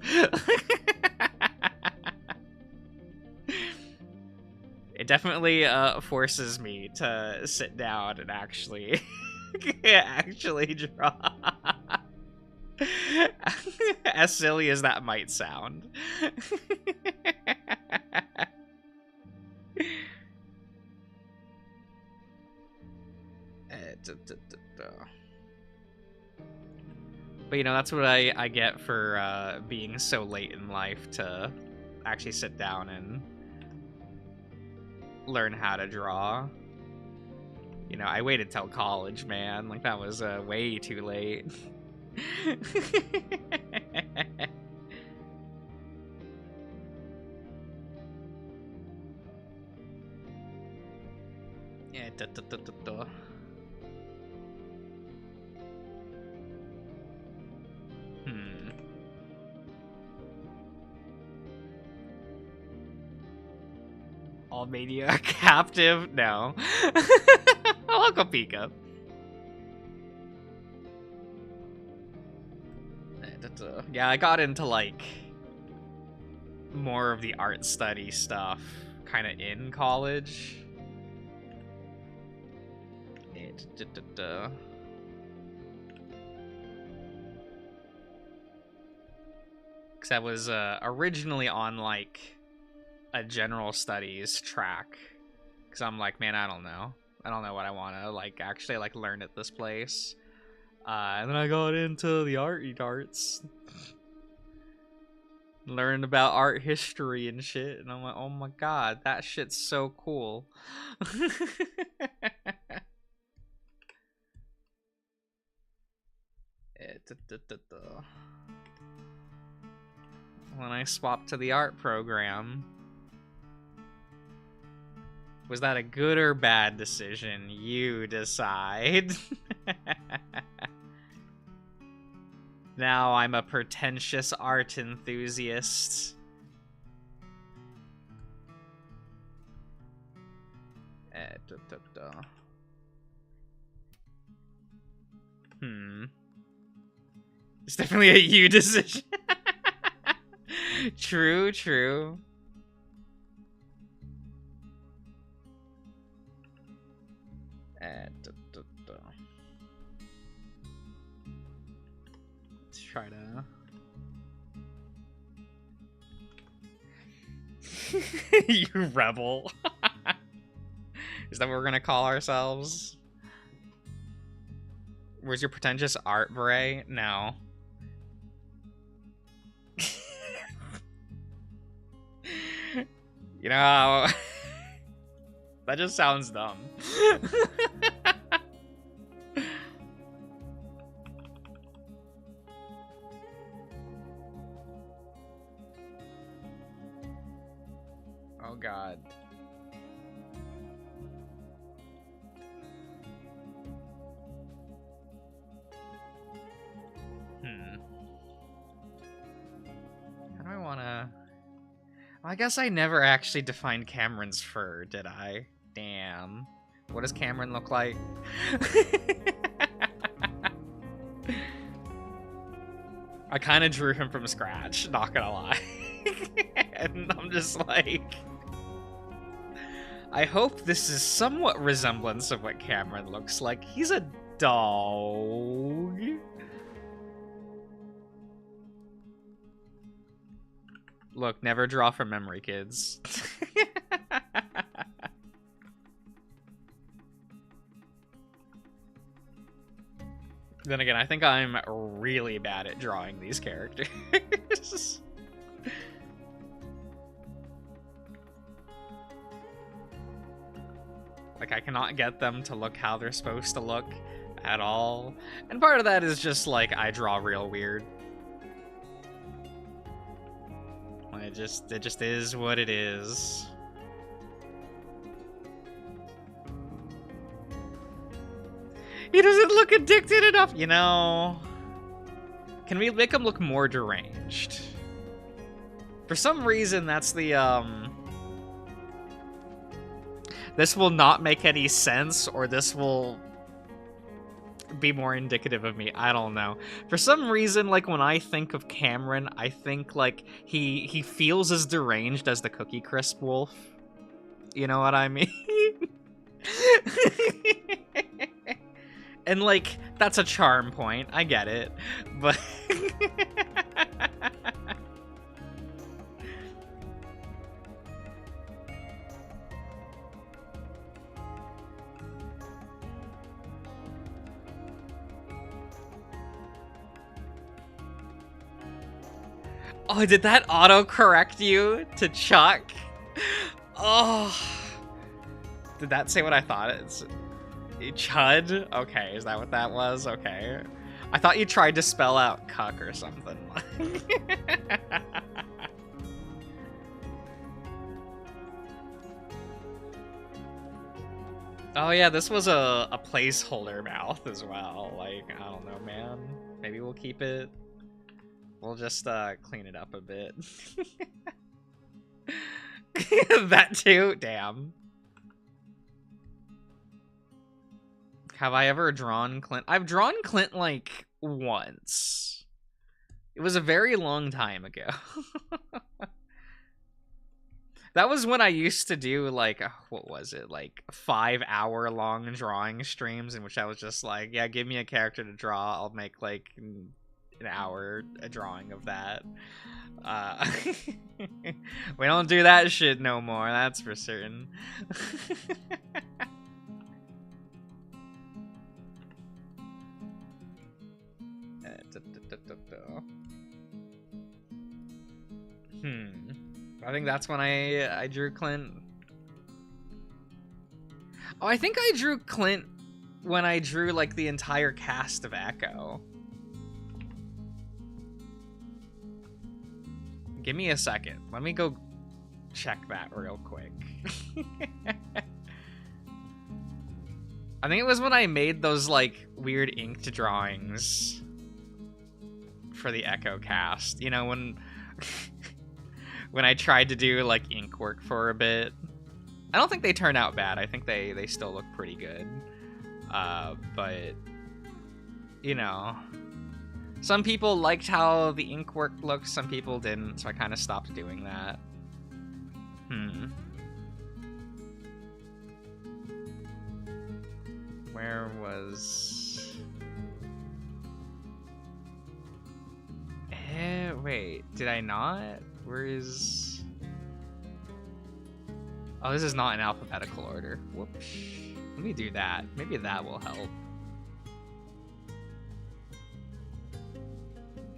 It definitely forces me to sit down and actually actually draw. As silly as that might sound. But, you know, that's what I get for being so late in life to actually sit down and learn how to draw. You know, I waited till college, man. Like, that was way too late. Yeah, All media captive? No. Uncle Pika. Yeah, I got into, like, more of the art study stuff kind of in college. Because I was originally on, like, a general studies track. Because I'm like, man, I don't know. I don't know what I want to, like, actually, like, learn at this place. And then I got into the arts. Learned about art history and shit. And I'm like, oh my god, that shit's so cool. When I swapped to the art program, was that a good or bad decision? You decide. Now I'm a pretentious art enthusiast. It's definitely a you decision. True, true. Let's try to... You rebel. Is that what we're gonna call ourselves? Where's your pretentious art beret? No. You know, that just sounds dumb. Oh God. How do I wanna... I guess I never actually defined Cameron's fur, did I? Damn. What does Cameron look like? I kind of drew him from scratch, not gonna lie. And I'm just like... I hope this is somewhat resemblance of what Cameron looks like. He's a dog. Look, never draw from memory, kids. Then again, I think I'm really bad at drawing these characters. Like, I cannot get them to look how they're supposed to look at all. And part of that is just, like, I draw real weird. It just is what it is. He doesn't look addicted enough, you know. Can we make him look more deranged? For some reason, that's the, this will not make any sense, or this will be more indicative of me. I don't know. For some reason, like, when I think of Cameron, I think, like, he feels as deranged as the Cookie Crisp wolf. You know what I mean? And, like, that's a charm point. I get it. But... Oh, did that auto-correct you to Chuck? Oh. Did that say what I thought? It's Chud? Okay, is that what that was? Okay. I thought you tried to spell out cuck or something. Oh yeah, this was a placeholder mouth as well. Like, I don't know, man. Maybe we'll keep it... We'll just clean it up a bit. That too? Damn. Have I ever drawn Clint? I've drawn Clint like once. It was a very long time ago. That was when I used to do like, what was it? Like 5-hour long drawing streams in which I was just like, yeah, give me a character to draw. I'll make like an hour a drawing of that. We don't do that shit no more, that's for certain. I think that's when I drew Clint. Oh, I think I drew Clint when I drew like the entire cast of Echo. Give me a second. Let me go check that real quick. I think it was when I made those like weird inked drawings. for the Echo cast. You know, when when I tried to do like ink work for a bit. I don't think they turn out bad. I think they still look pretty good. But you know, some people liked how the ink work looked, some people didn't, so I kind of stopped doing that. Where was... wait, did I not? Where is... Oh, this is not in alphabetical order. Whoops. Let me do that. Maybe that will help.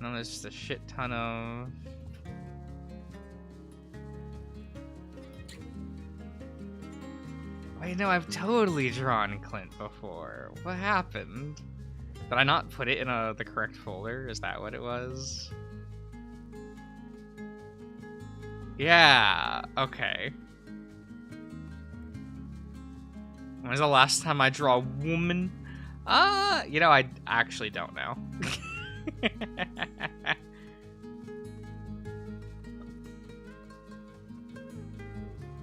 No, there's just a shit ton of... Wait, no, I've totally drawn Clint before. What happened? Did I not put it in the correct folder? Is that what it was? Yeah, okay. When was the last time I draw a woman? You know, I actually don't know.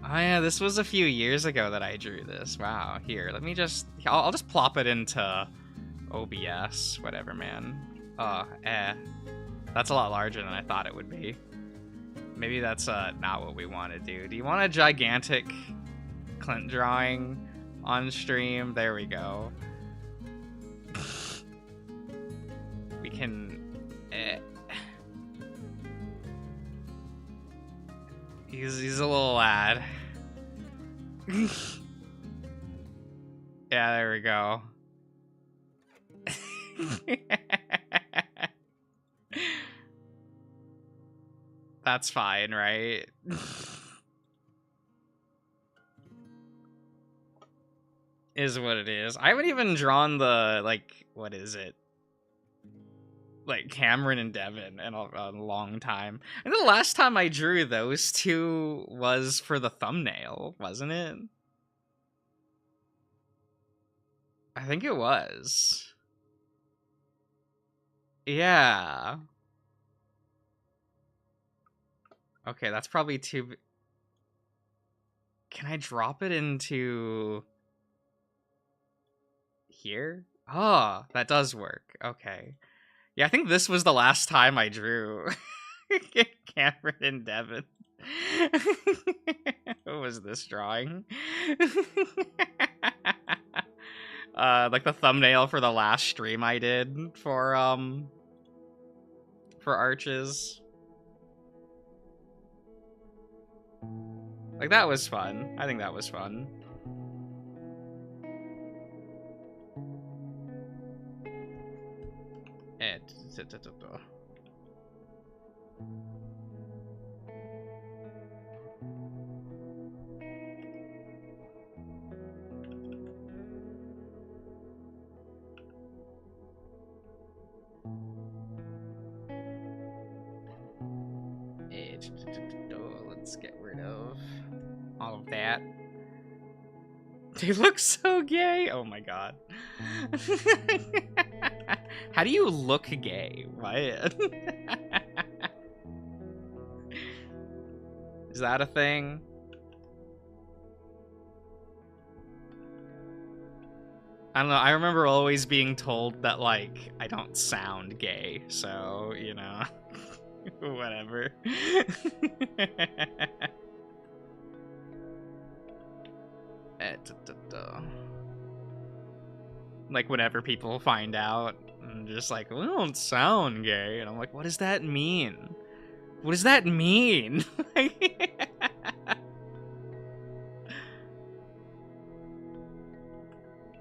Oh yeah, this was a few years ago that I drew this. Wow, here, let me just... I'll just plop it into OBS, whatever, man. That's a lot larger than I thought it would be. Maybe that's not what we want to do. Do you want a gigantic Clint drawing on stream? There we go. We can... He's a little lad. Yeah, there we go. That's fine, right? Is what it is. I haven't even drawn the, like, what is it? Like Cameron and Devin in a long time. And the last time I drew those two was for the thumbnail, wasn't it? I think it was. Yeah. Okay, that's probably too... Can I drop it into... here? Oh, that does work. Okay. Yeah, I think this was the last time I drew Cameron and Devin. What was this drawing? Like the thumbnail for the last stream I did for Arches. Like, that was fun. I think that was fun. Let's get rid of all of that. They look so gay. Oh my god. How do you look gay? What? Is that a thing? I don't know. I remember always being told that, like, I don't sound gay, so, you know, whatever. Like, whenever people find out, I'm just like, well, I don't sound gay. And I'm like, what does that mean? What does that mean? Like,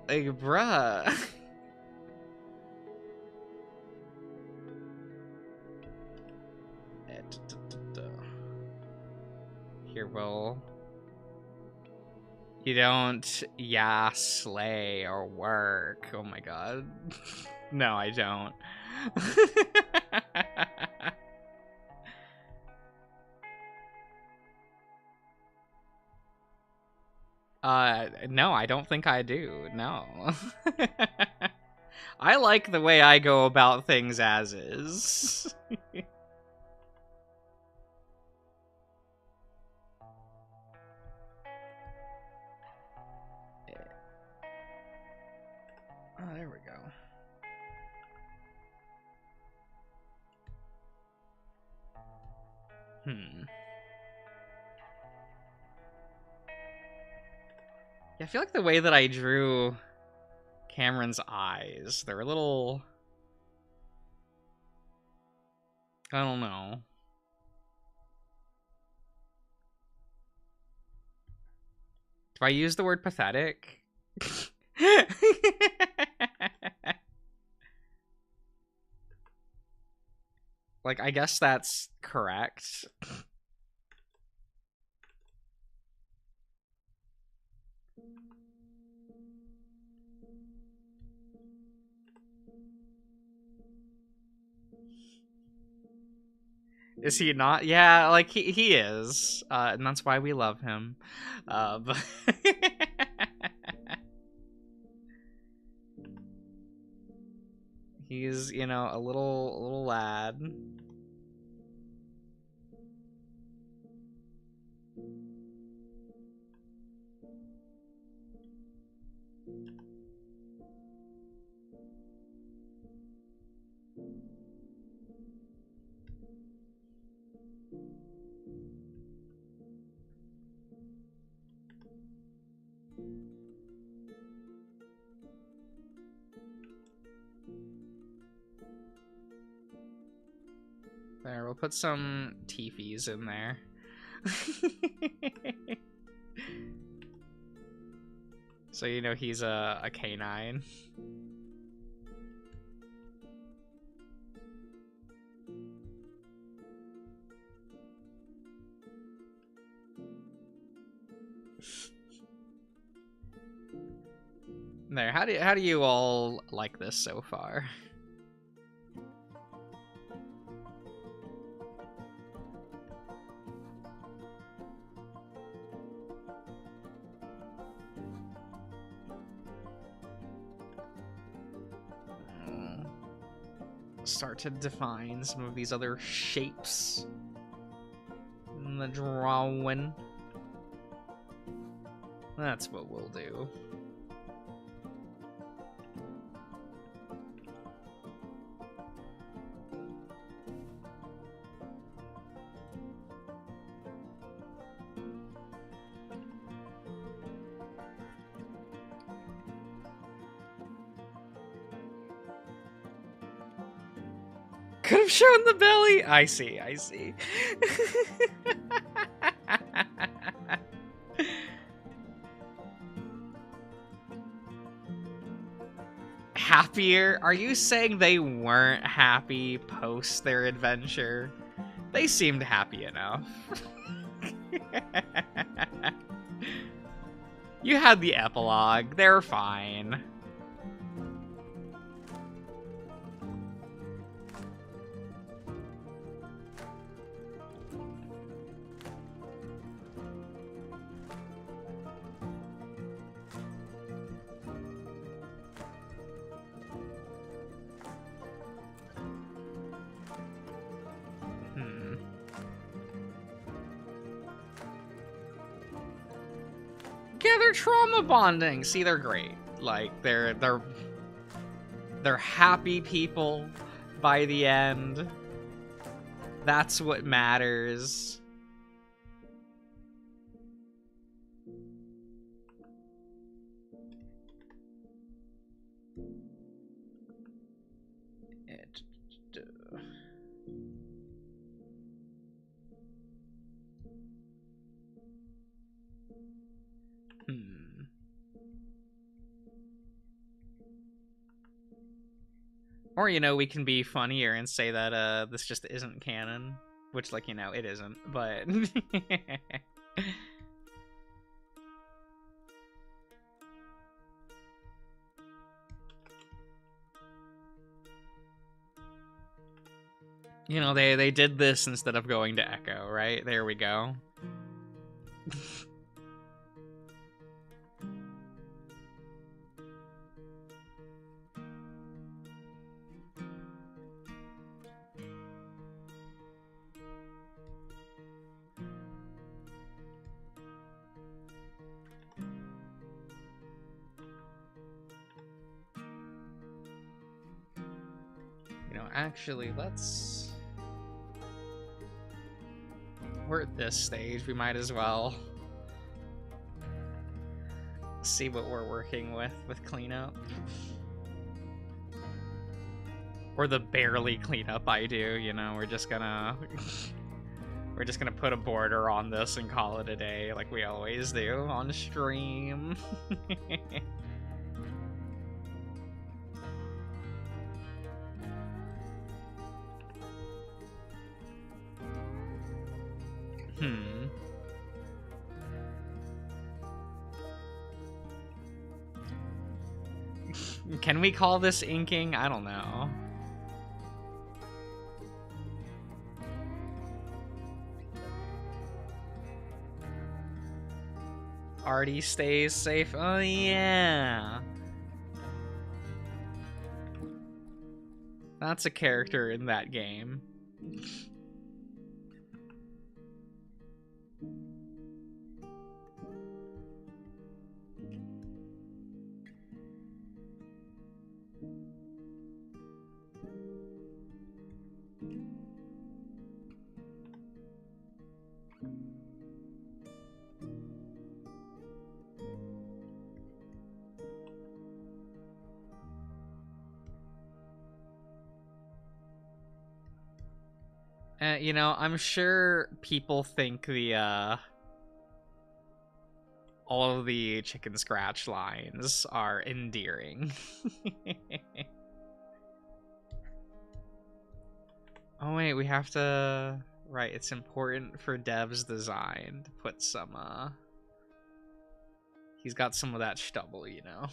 bruh. Here, well... You don't, yeah, slay or work. Oh my god. No, I don't. No, I don't think I do. No. I like the way I go about things as is. Oh, there we go. Yeah, I feel like the way that I drew Cameron's eyes, they're a little... I don't know. Do I use the word pathetic? Like, I guess that's correct. Is he not? Yeah, like, he is. And that's why we love him. But he's, you know, a little lad. There, we'll put some teefies in there. So you know he's a canine. There, how do you all like this so far? Start to define some of these other shapes in the drawing. That's what we'll do. Could have shown the belly. I see. Happier? Are you saying they weren't happy post their adventure? They seemed happy enough. You had the epilogue. They're fine. Yeah, they're trauma bonding. See, they're great. Like, they're happy people by the end. That's what matters. Or, you know, we can be funnier and say that, this just isn't canon. Which, like, you know, it isn't, but... You know, they did this instead of going to Echo, right? There we go. actually, we're at this stage, we might as well see what we're working with cleanup. Or the barely cleanup I do, you know, we're just gonna put a border on this and call it a day, like we always do on stream. Can we call this inking? I don't know. Artie stays safe. Oh, yeah. That's a character in that game. You know, I'm sure people think all of the chicken scratch lines are endearing. Oh wait, we have to... Right, it's important for Dev's design to put some, he's got some of that stubble, you know?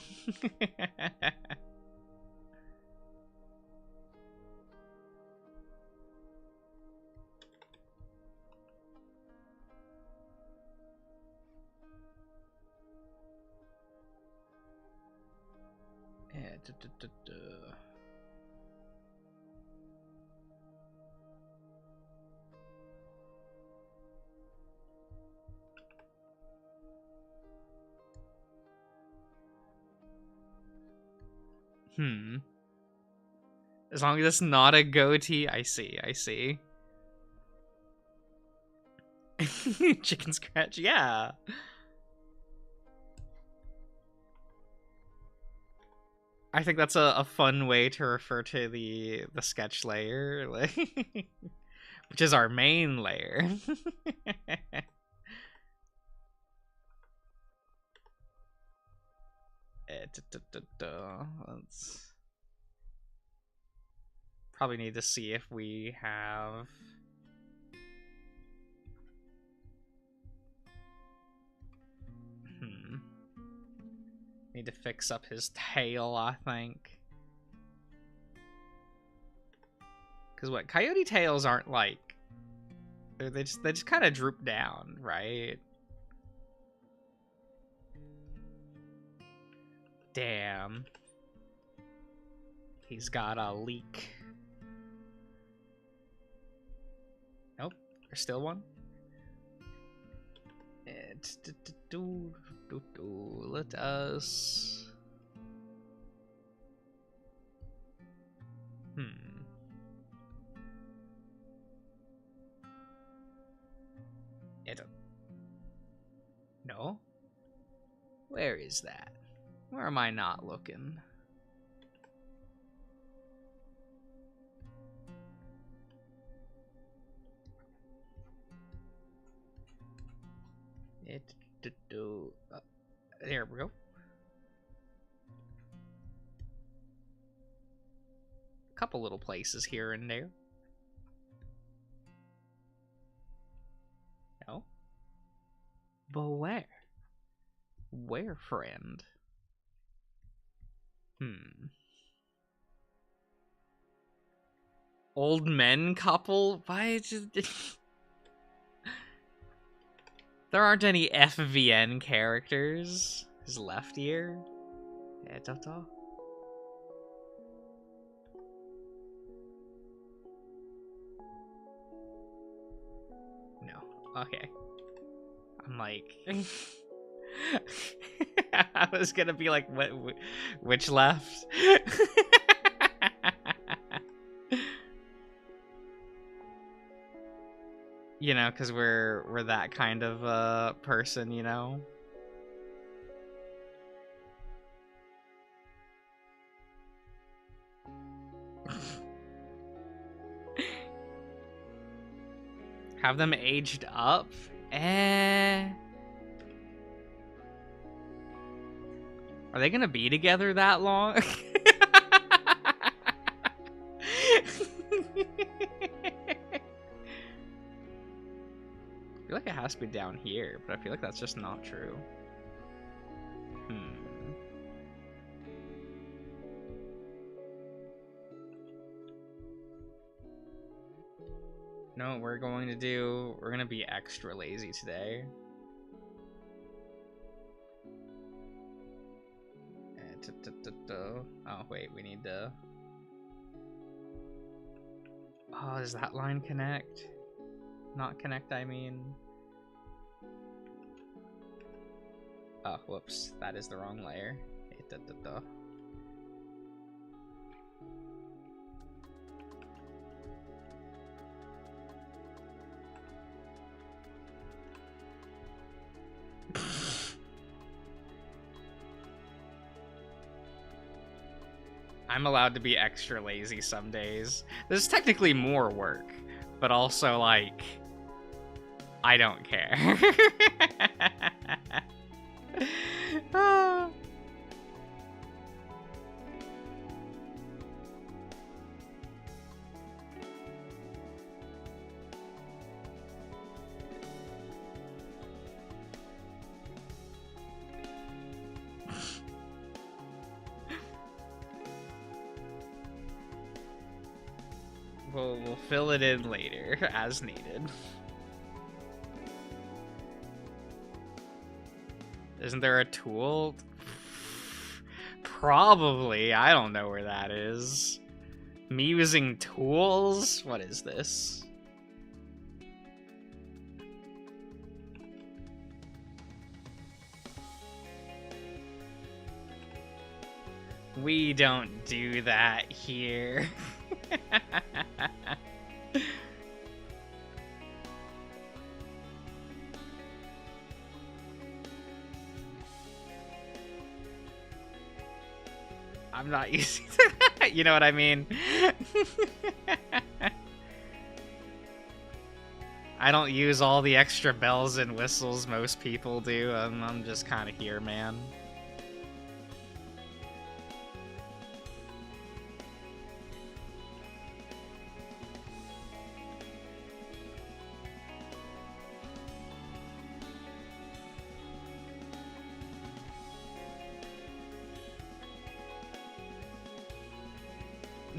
As long as it's not a goatee, I see. Chicken scratch, yeah. I think that's a fun way to refer to the sketch layer, like, which is our main layer. Let's probably need to see if we have need to fix up his tail, I think. Because what, coyote tails aren't like, they just kind of droop down, right? Damn. He's got a leak. Nope, there's still one. Let us... No? Where is that? Where am I not looking? There we go. A couple little places here and there. No? But where? Where, friend? Old men couple? Why just... There aren't any FVN characters. His left ear? No. Okay. I'm like... I was gonna be like, which left? You know, because we're that kind of person, you know. Have them aged up? Are they gonna be together that long? I feel like it has to be down here, but I feel like that's just not true. No, we're gonna be extra lazy today. Oh, wait, we need to... Oh, does that line connect? Not connect, I mean. Oh, whoops, that is the wrong layer. I'm allowed to be extra lazy some days. This is technically more work, but also, like, I don't care. We'll fill it in later, as needed. Isn't there a tool? Probably. I don't know where that is. Me using tools? What is this? We don't do that here. I'm not using that. You know what I mean? I don't use all the extra bells and whistles most people do. I'm just kind of here, man.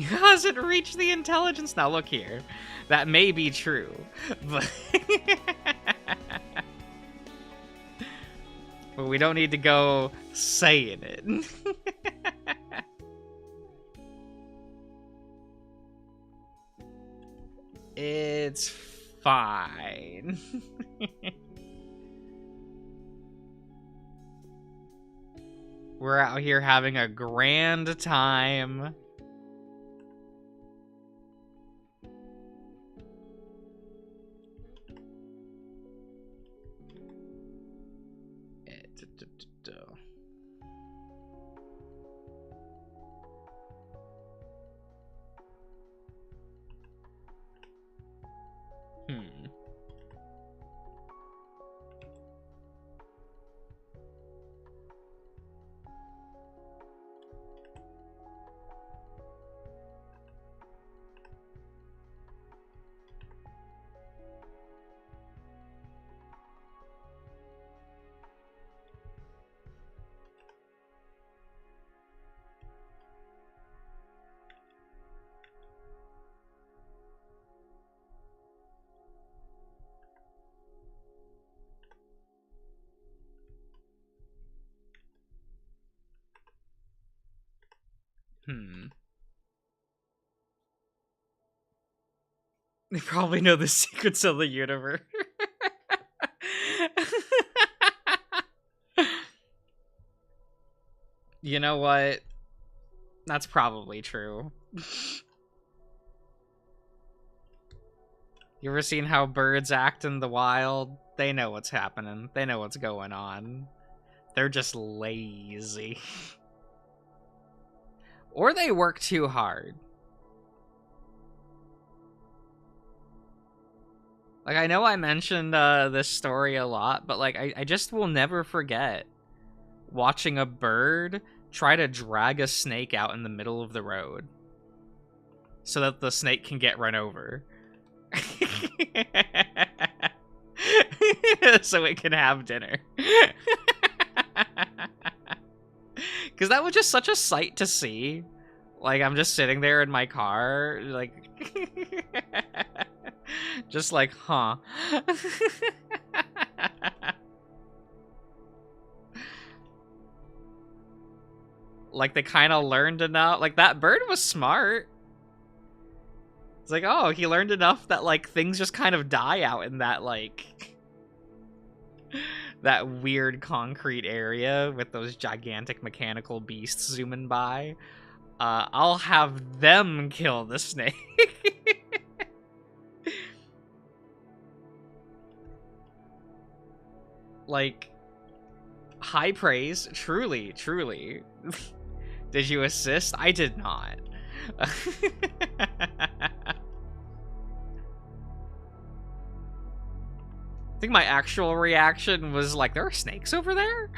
Hasn't reached the intelligence. Now look here, that may be true, but but we don't need to go saying it. It's fine. We're out here having a grand time. They probably know the secrets of the universe. You know what? That's probably true. You ever seen how birds act in the wild? They know what's happening. They know what's going on. They're just lazy. Or they work too hard. Like, I know I mentioned this story a lot, but like, I just will never forget watching a bird try to drag a snake out in the middle of the road so that the snake can get run over. So it can have dinner. Because that was just such a sight to see. Like, I'm just sitting there in my car, like... just like, huh. Like, they kind of learned enough. Like, that bird was smart. It's like, oh, he learned enough that, like, things just kind of die out in that, like... that weird concrete area with those gigantic mechanical beasts zooming by. I'll have them kill the snake. Like, high praise. Truly, truly. Did you assist? I did not. I think my actual reaction was like, there are snakes over there?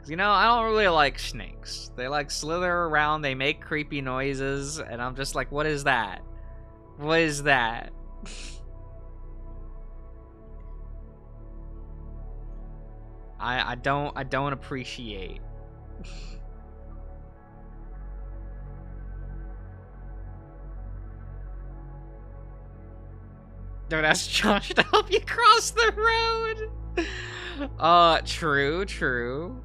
You know, I don't really like snakes. They like slither around, they make creepy noises, and I'm just like, what is that? What is that? I don't appreciate. Don't ask Josh to help you cross the road. True, true.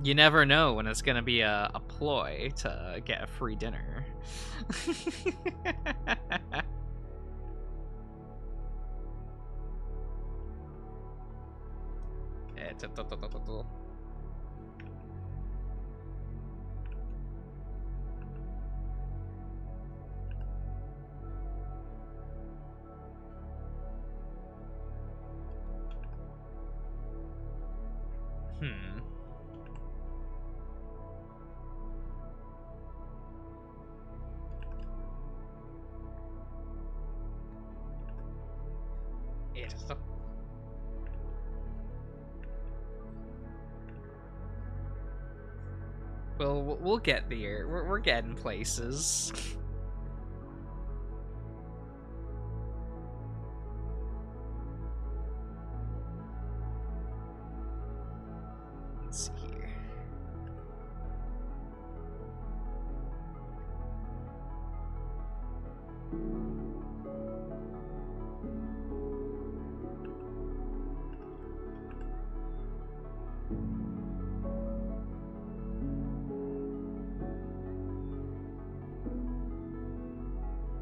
You never know when it's gonna be a ploy to get a free dinner. Well, we'll get there. We're getting places. Let's see here.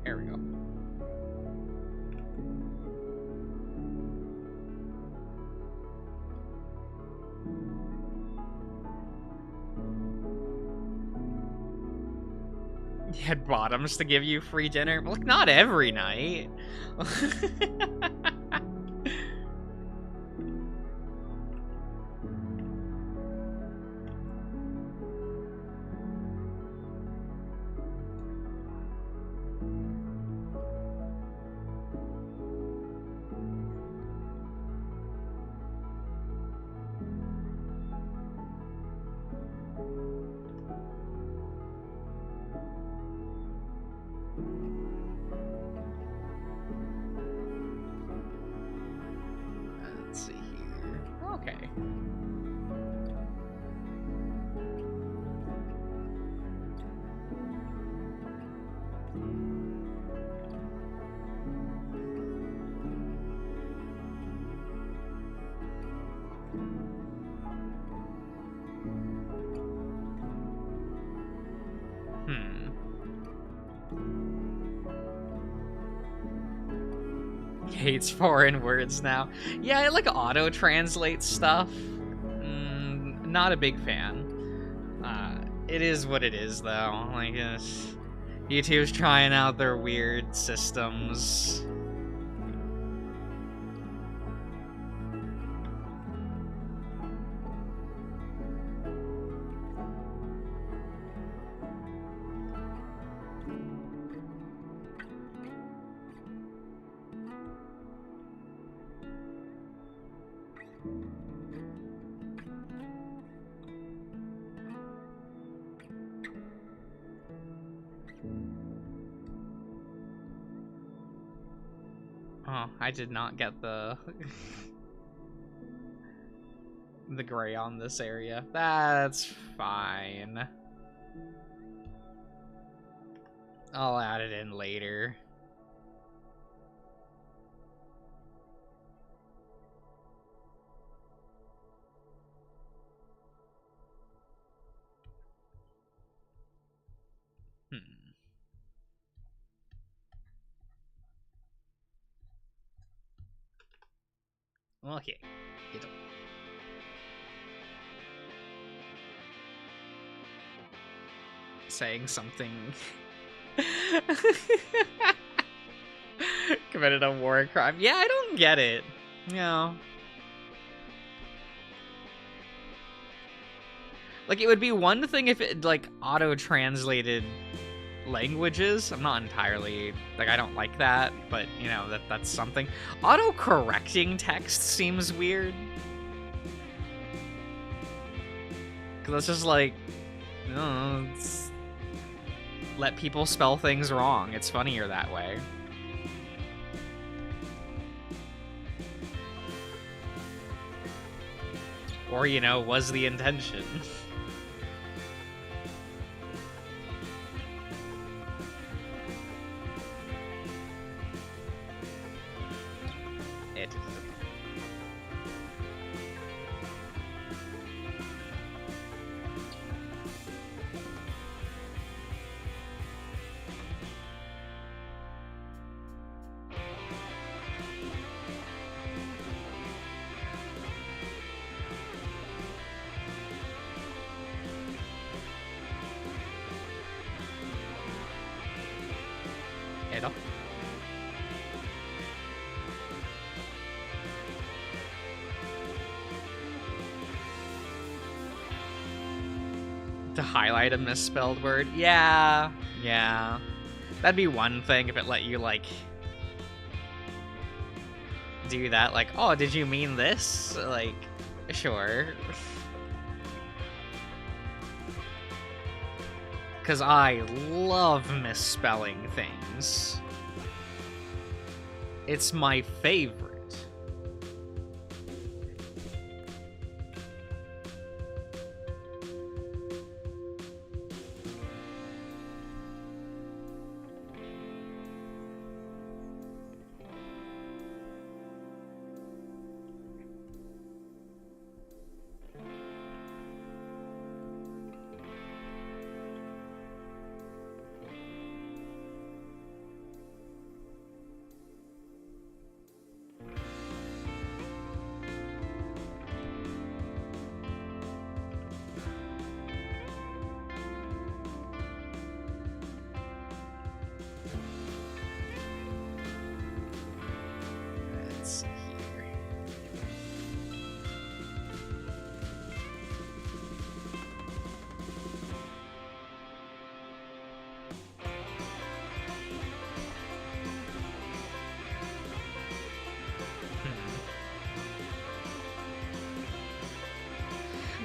There we go. You had bottoms to give you free dinner? Well, not every night. Hates foreign words now. Yeah, it like auto translates stuff. not a big fan. It is what it is, though. Like, YouTube's trying out their weird systems. Oh, I did not get the the gray on this area. That's fine. I'll add it in later. Okay. Saying something. Committed a war crime. Yeah, I don't get it. No. Like, it would be one thing if it, like, auto-translated languages. I'm not entirely, like, I don't like that, but, you know, that's something. Auto-correcting text seems weird. Because that's just like, I don't know, let people spell things wrong. It's funnier that way. Or, you know, was the intention. To highlight a misspelled word. Yeah. That'd be one thing if it let you, like, do that. Like, oh, did you mean this? Like, sure. Because I love misspelling things. It's my favorite.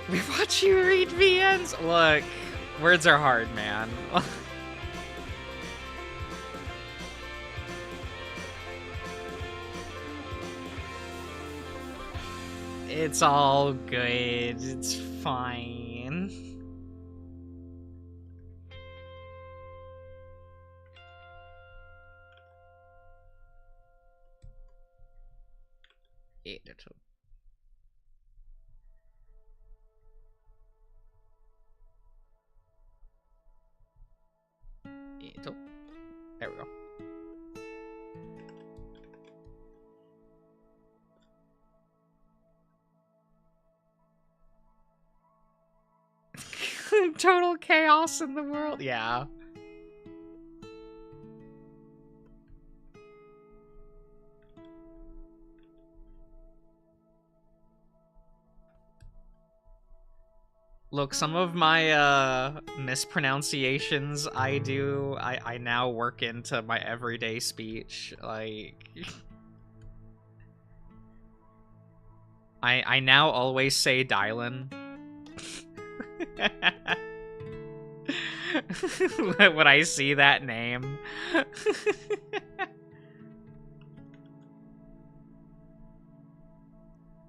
We watch you read VNs? Look, words are hard, man. It's all good. It's fine. Editor. There we go. total chaos in the world. Yeah. Look, some of my mispronunciations I now work into my everyday speech. Like I now always say Dylan. When I see that name.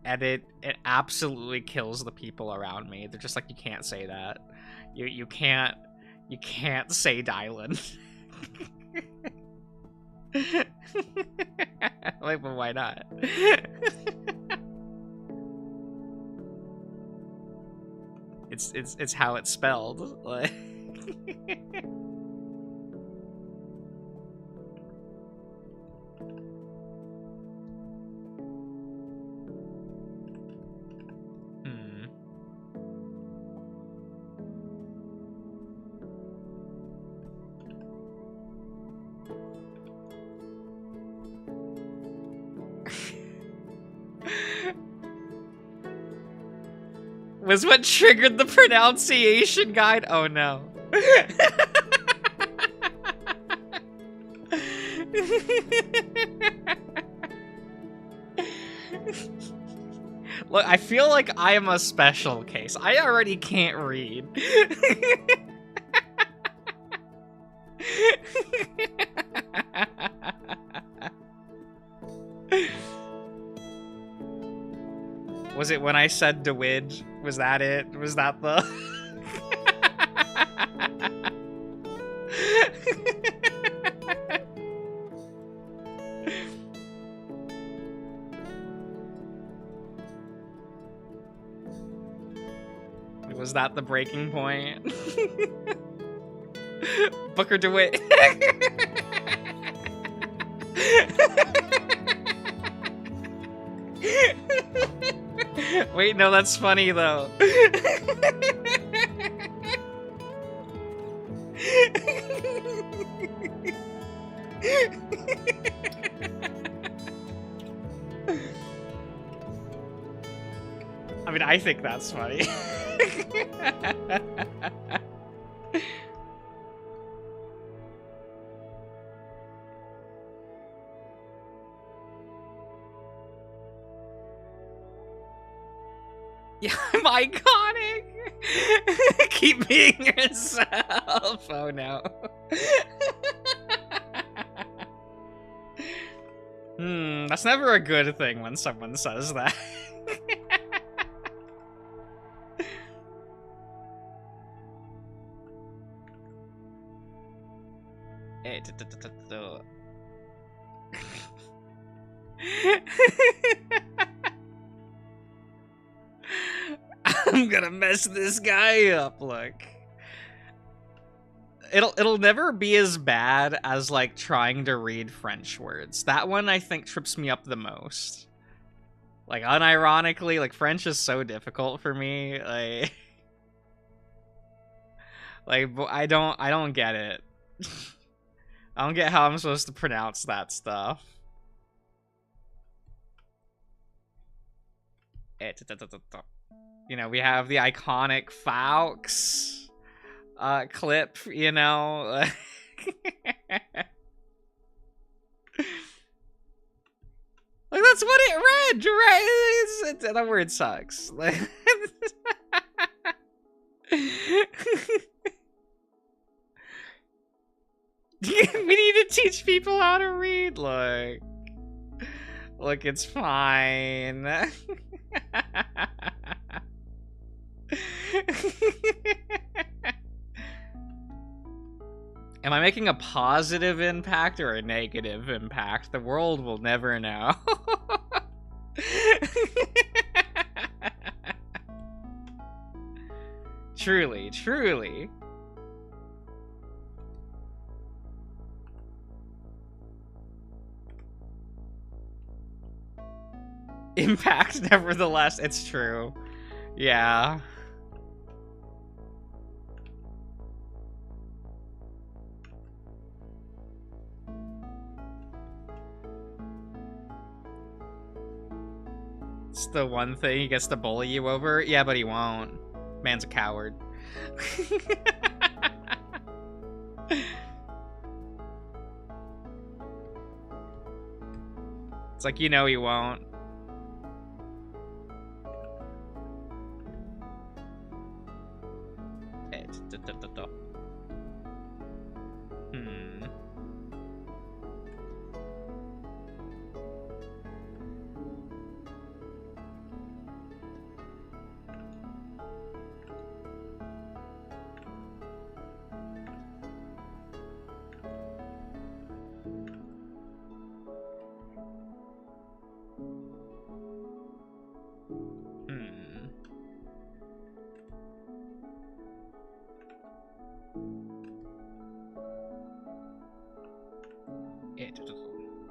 And it absolutely kills the people around me. They're just like, you can't say that. You can't say Dylan. Like, but why not? It's how it's spelled. Like was what triggered the pronunciation guide? Oh no. Look, I feel like I am a special case. I already can't read. Was it when I said DeWidge? Was that it? Was that the... Was that the breaking point? Booker DeWitt. Wait, no, that's funny though. I mean, I think that's funny. Yeah, I'm iconic. Keep being yourself. Oh no. That's never a good thing when someone says that. I'm gonna mess this guy up, look. It'll never be as bad as like trying to read French words. That one I think trips me up the most. Like unironically, like French is so difficult for me. Like I don't get it. I don't get how I'm supposed to pronounce that stuff. You know, we have the iconic Faux clip, you know. Like, that's what it read, right? That word sucks. Like, we need to teach people how to read. Look, it's fine. Am I making a positive impact or a negative impact? The world will never know. Truly, truly. Impact, nevertheless, it's true. Yeah. It's the one thing he gets to bully you over. Yeah, but he won't. Man's a coward. It's like, you know he won't.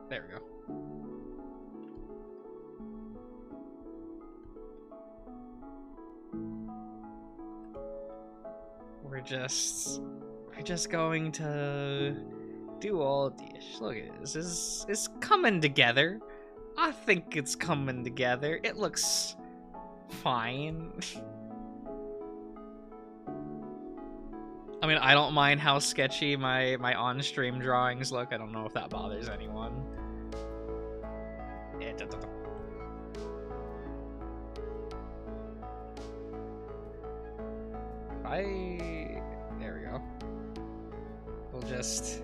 There we go. We're just going to do all of these. Look at this. It's coming together. I think it's coming together. It looks fine. I mean, I don't mind how sketchy my on-stream drawings look. I don't know if that bothers anyone. There we go. We'll just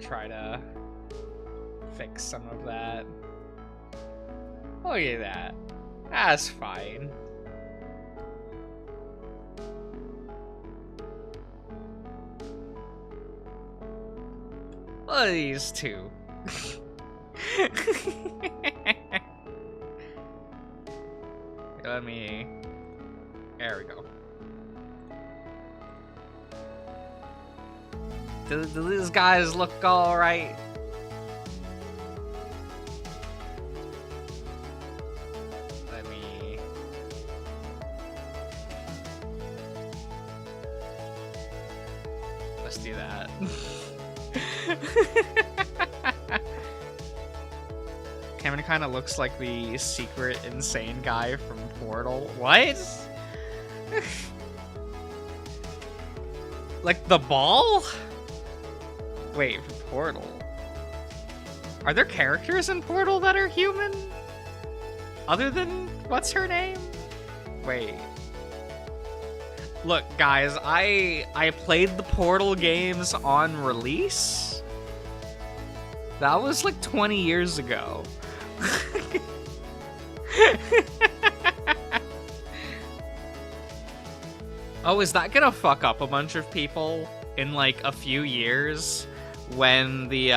try to fix some of that. Look at that. That's fine. What are these two? Let me... There we go. Do these guys look alright? Let me... Let's do that. Cameron kind of looks like the secret insane guy from Portal. What? Like the ball? Wait, Portal. Are there characters in Portal that are human? Other than, what's her name? Wait. Look, guys, I played the Portal games on release. That was like 20 years ago. Oh, is that gonna fuck up a bunch of people in like a few years when the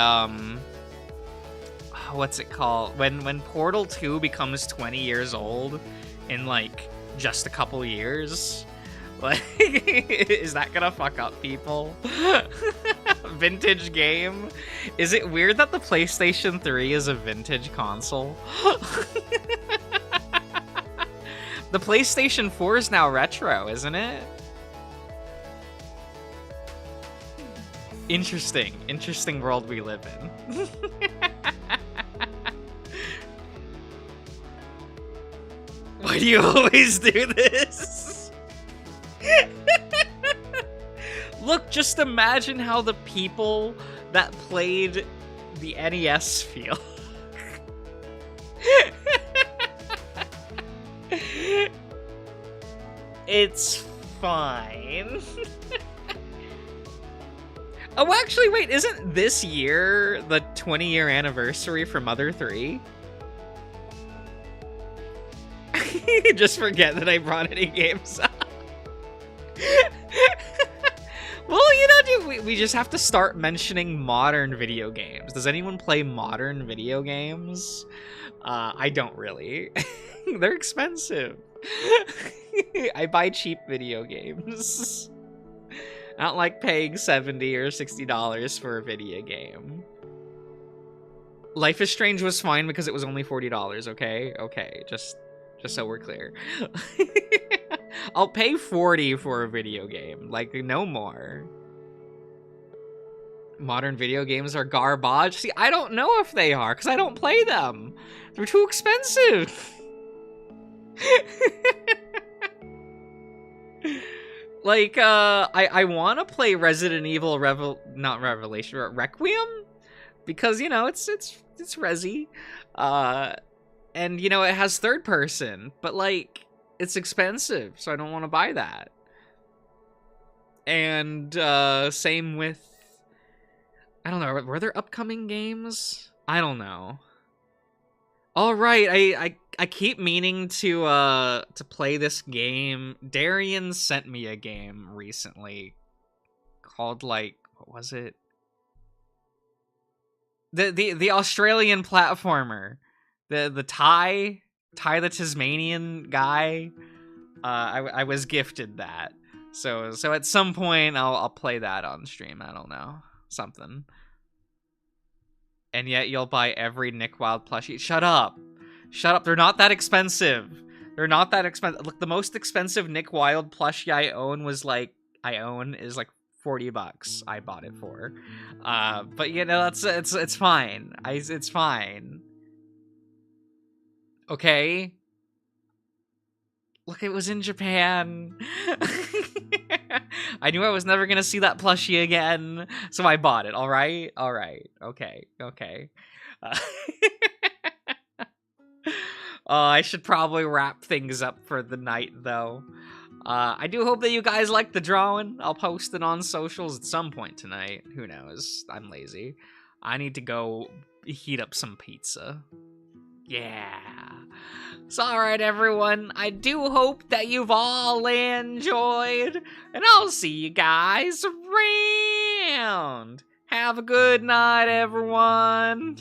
what's it called? When Portal 2 becomes 20 years old in like just a couple years? Like, is that gonna fuck up people? Vintage game? Is it weird that the PlayStation 3 is a vintage console? The PlayStation 4 is now retro, isn't it? Interesting world we live in. Why do you always do this? Look, just imagine how the people that played the NES feel. It's fine. Oh, actually, wait, isn't this year the 20-year anniversary for Mother 3? Just forget that I brought any games up. Well, you know, dude, we just have to start mentioning modern video games. Does anyone play modern video games? I don't really. They're expensive. I buy cheap video games. I don't like paying $70 or $60 for a video game. Life is Strange was fine because it was only $40, okay? Okay, just so we're clear. I'll pay $40 for a video game, like no more. Modern video games are garbage. See, I don't know if they are, because I don't play them. They're too expensive. Like, I want to play Resident Evil not Revelation, but Requiem, because, you know, it's Resi, and, you know, it has third person, but, like, it's expensive, so I don't want to buy that. And, same with, I don't know, were there upcoming games? I don't know. All right, I keep meaning to play this game. Darian sent me a game recently called, like, what was it? The Australian platformer. The Ty the Tasmanian guy. I was gifted that. So at some point I'll play that on stream. I don't know. Something. And yet you'll buy every Nick Wilde plushie. Shut up. Shut up. They're not that expensive. They're not that expensive. Look, the most expensive Nick Wilde plushie I own is like $40 I bought it for. But you know, it's fine. It's fine. Okay? Look, it was in Japan. I knew I was never gonna see that plushie again, so I bought it, alright? Alright, okay. I should probably wrap things up for the night, though. I do hope that you guys like the drawing. I'll post it on socials at some point tonight. Who knows? I'm lazy. I need to go heat up some pizza. Yeah. So, alright, everyone. I do hope that you've all enjoyed. And I'll see you guys around. Have a good night, everyone.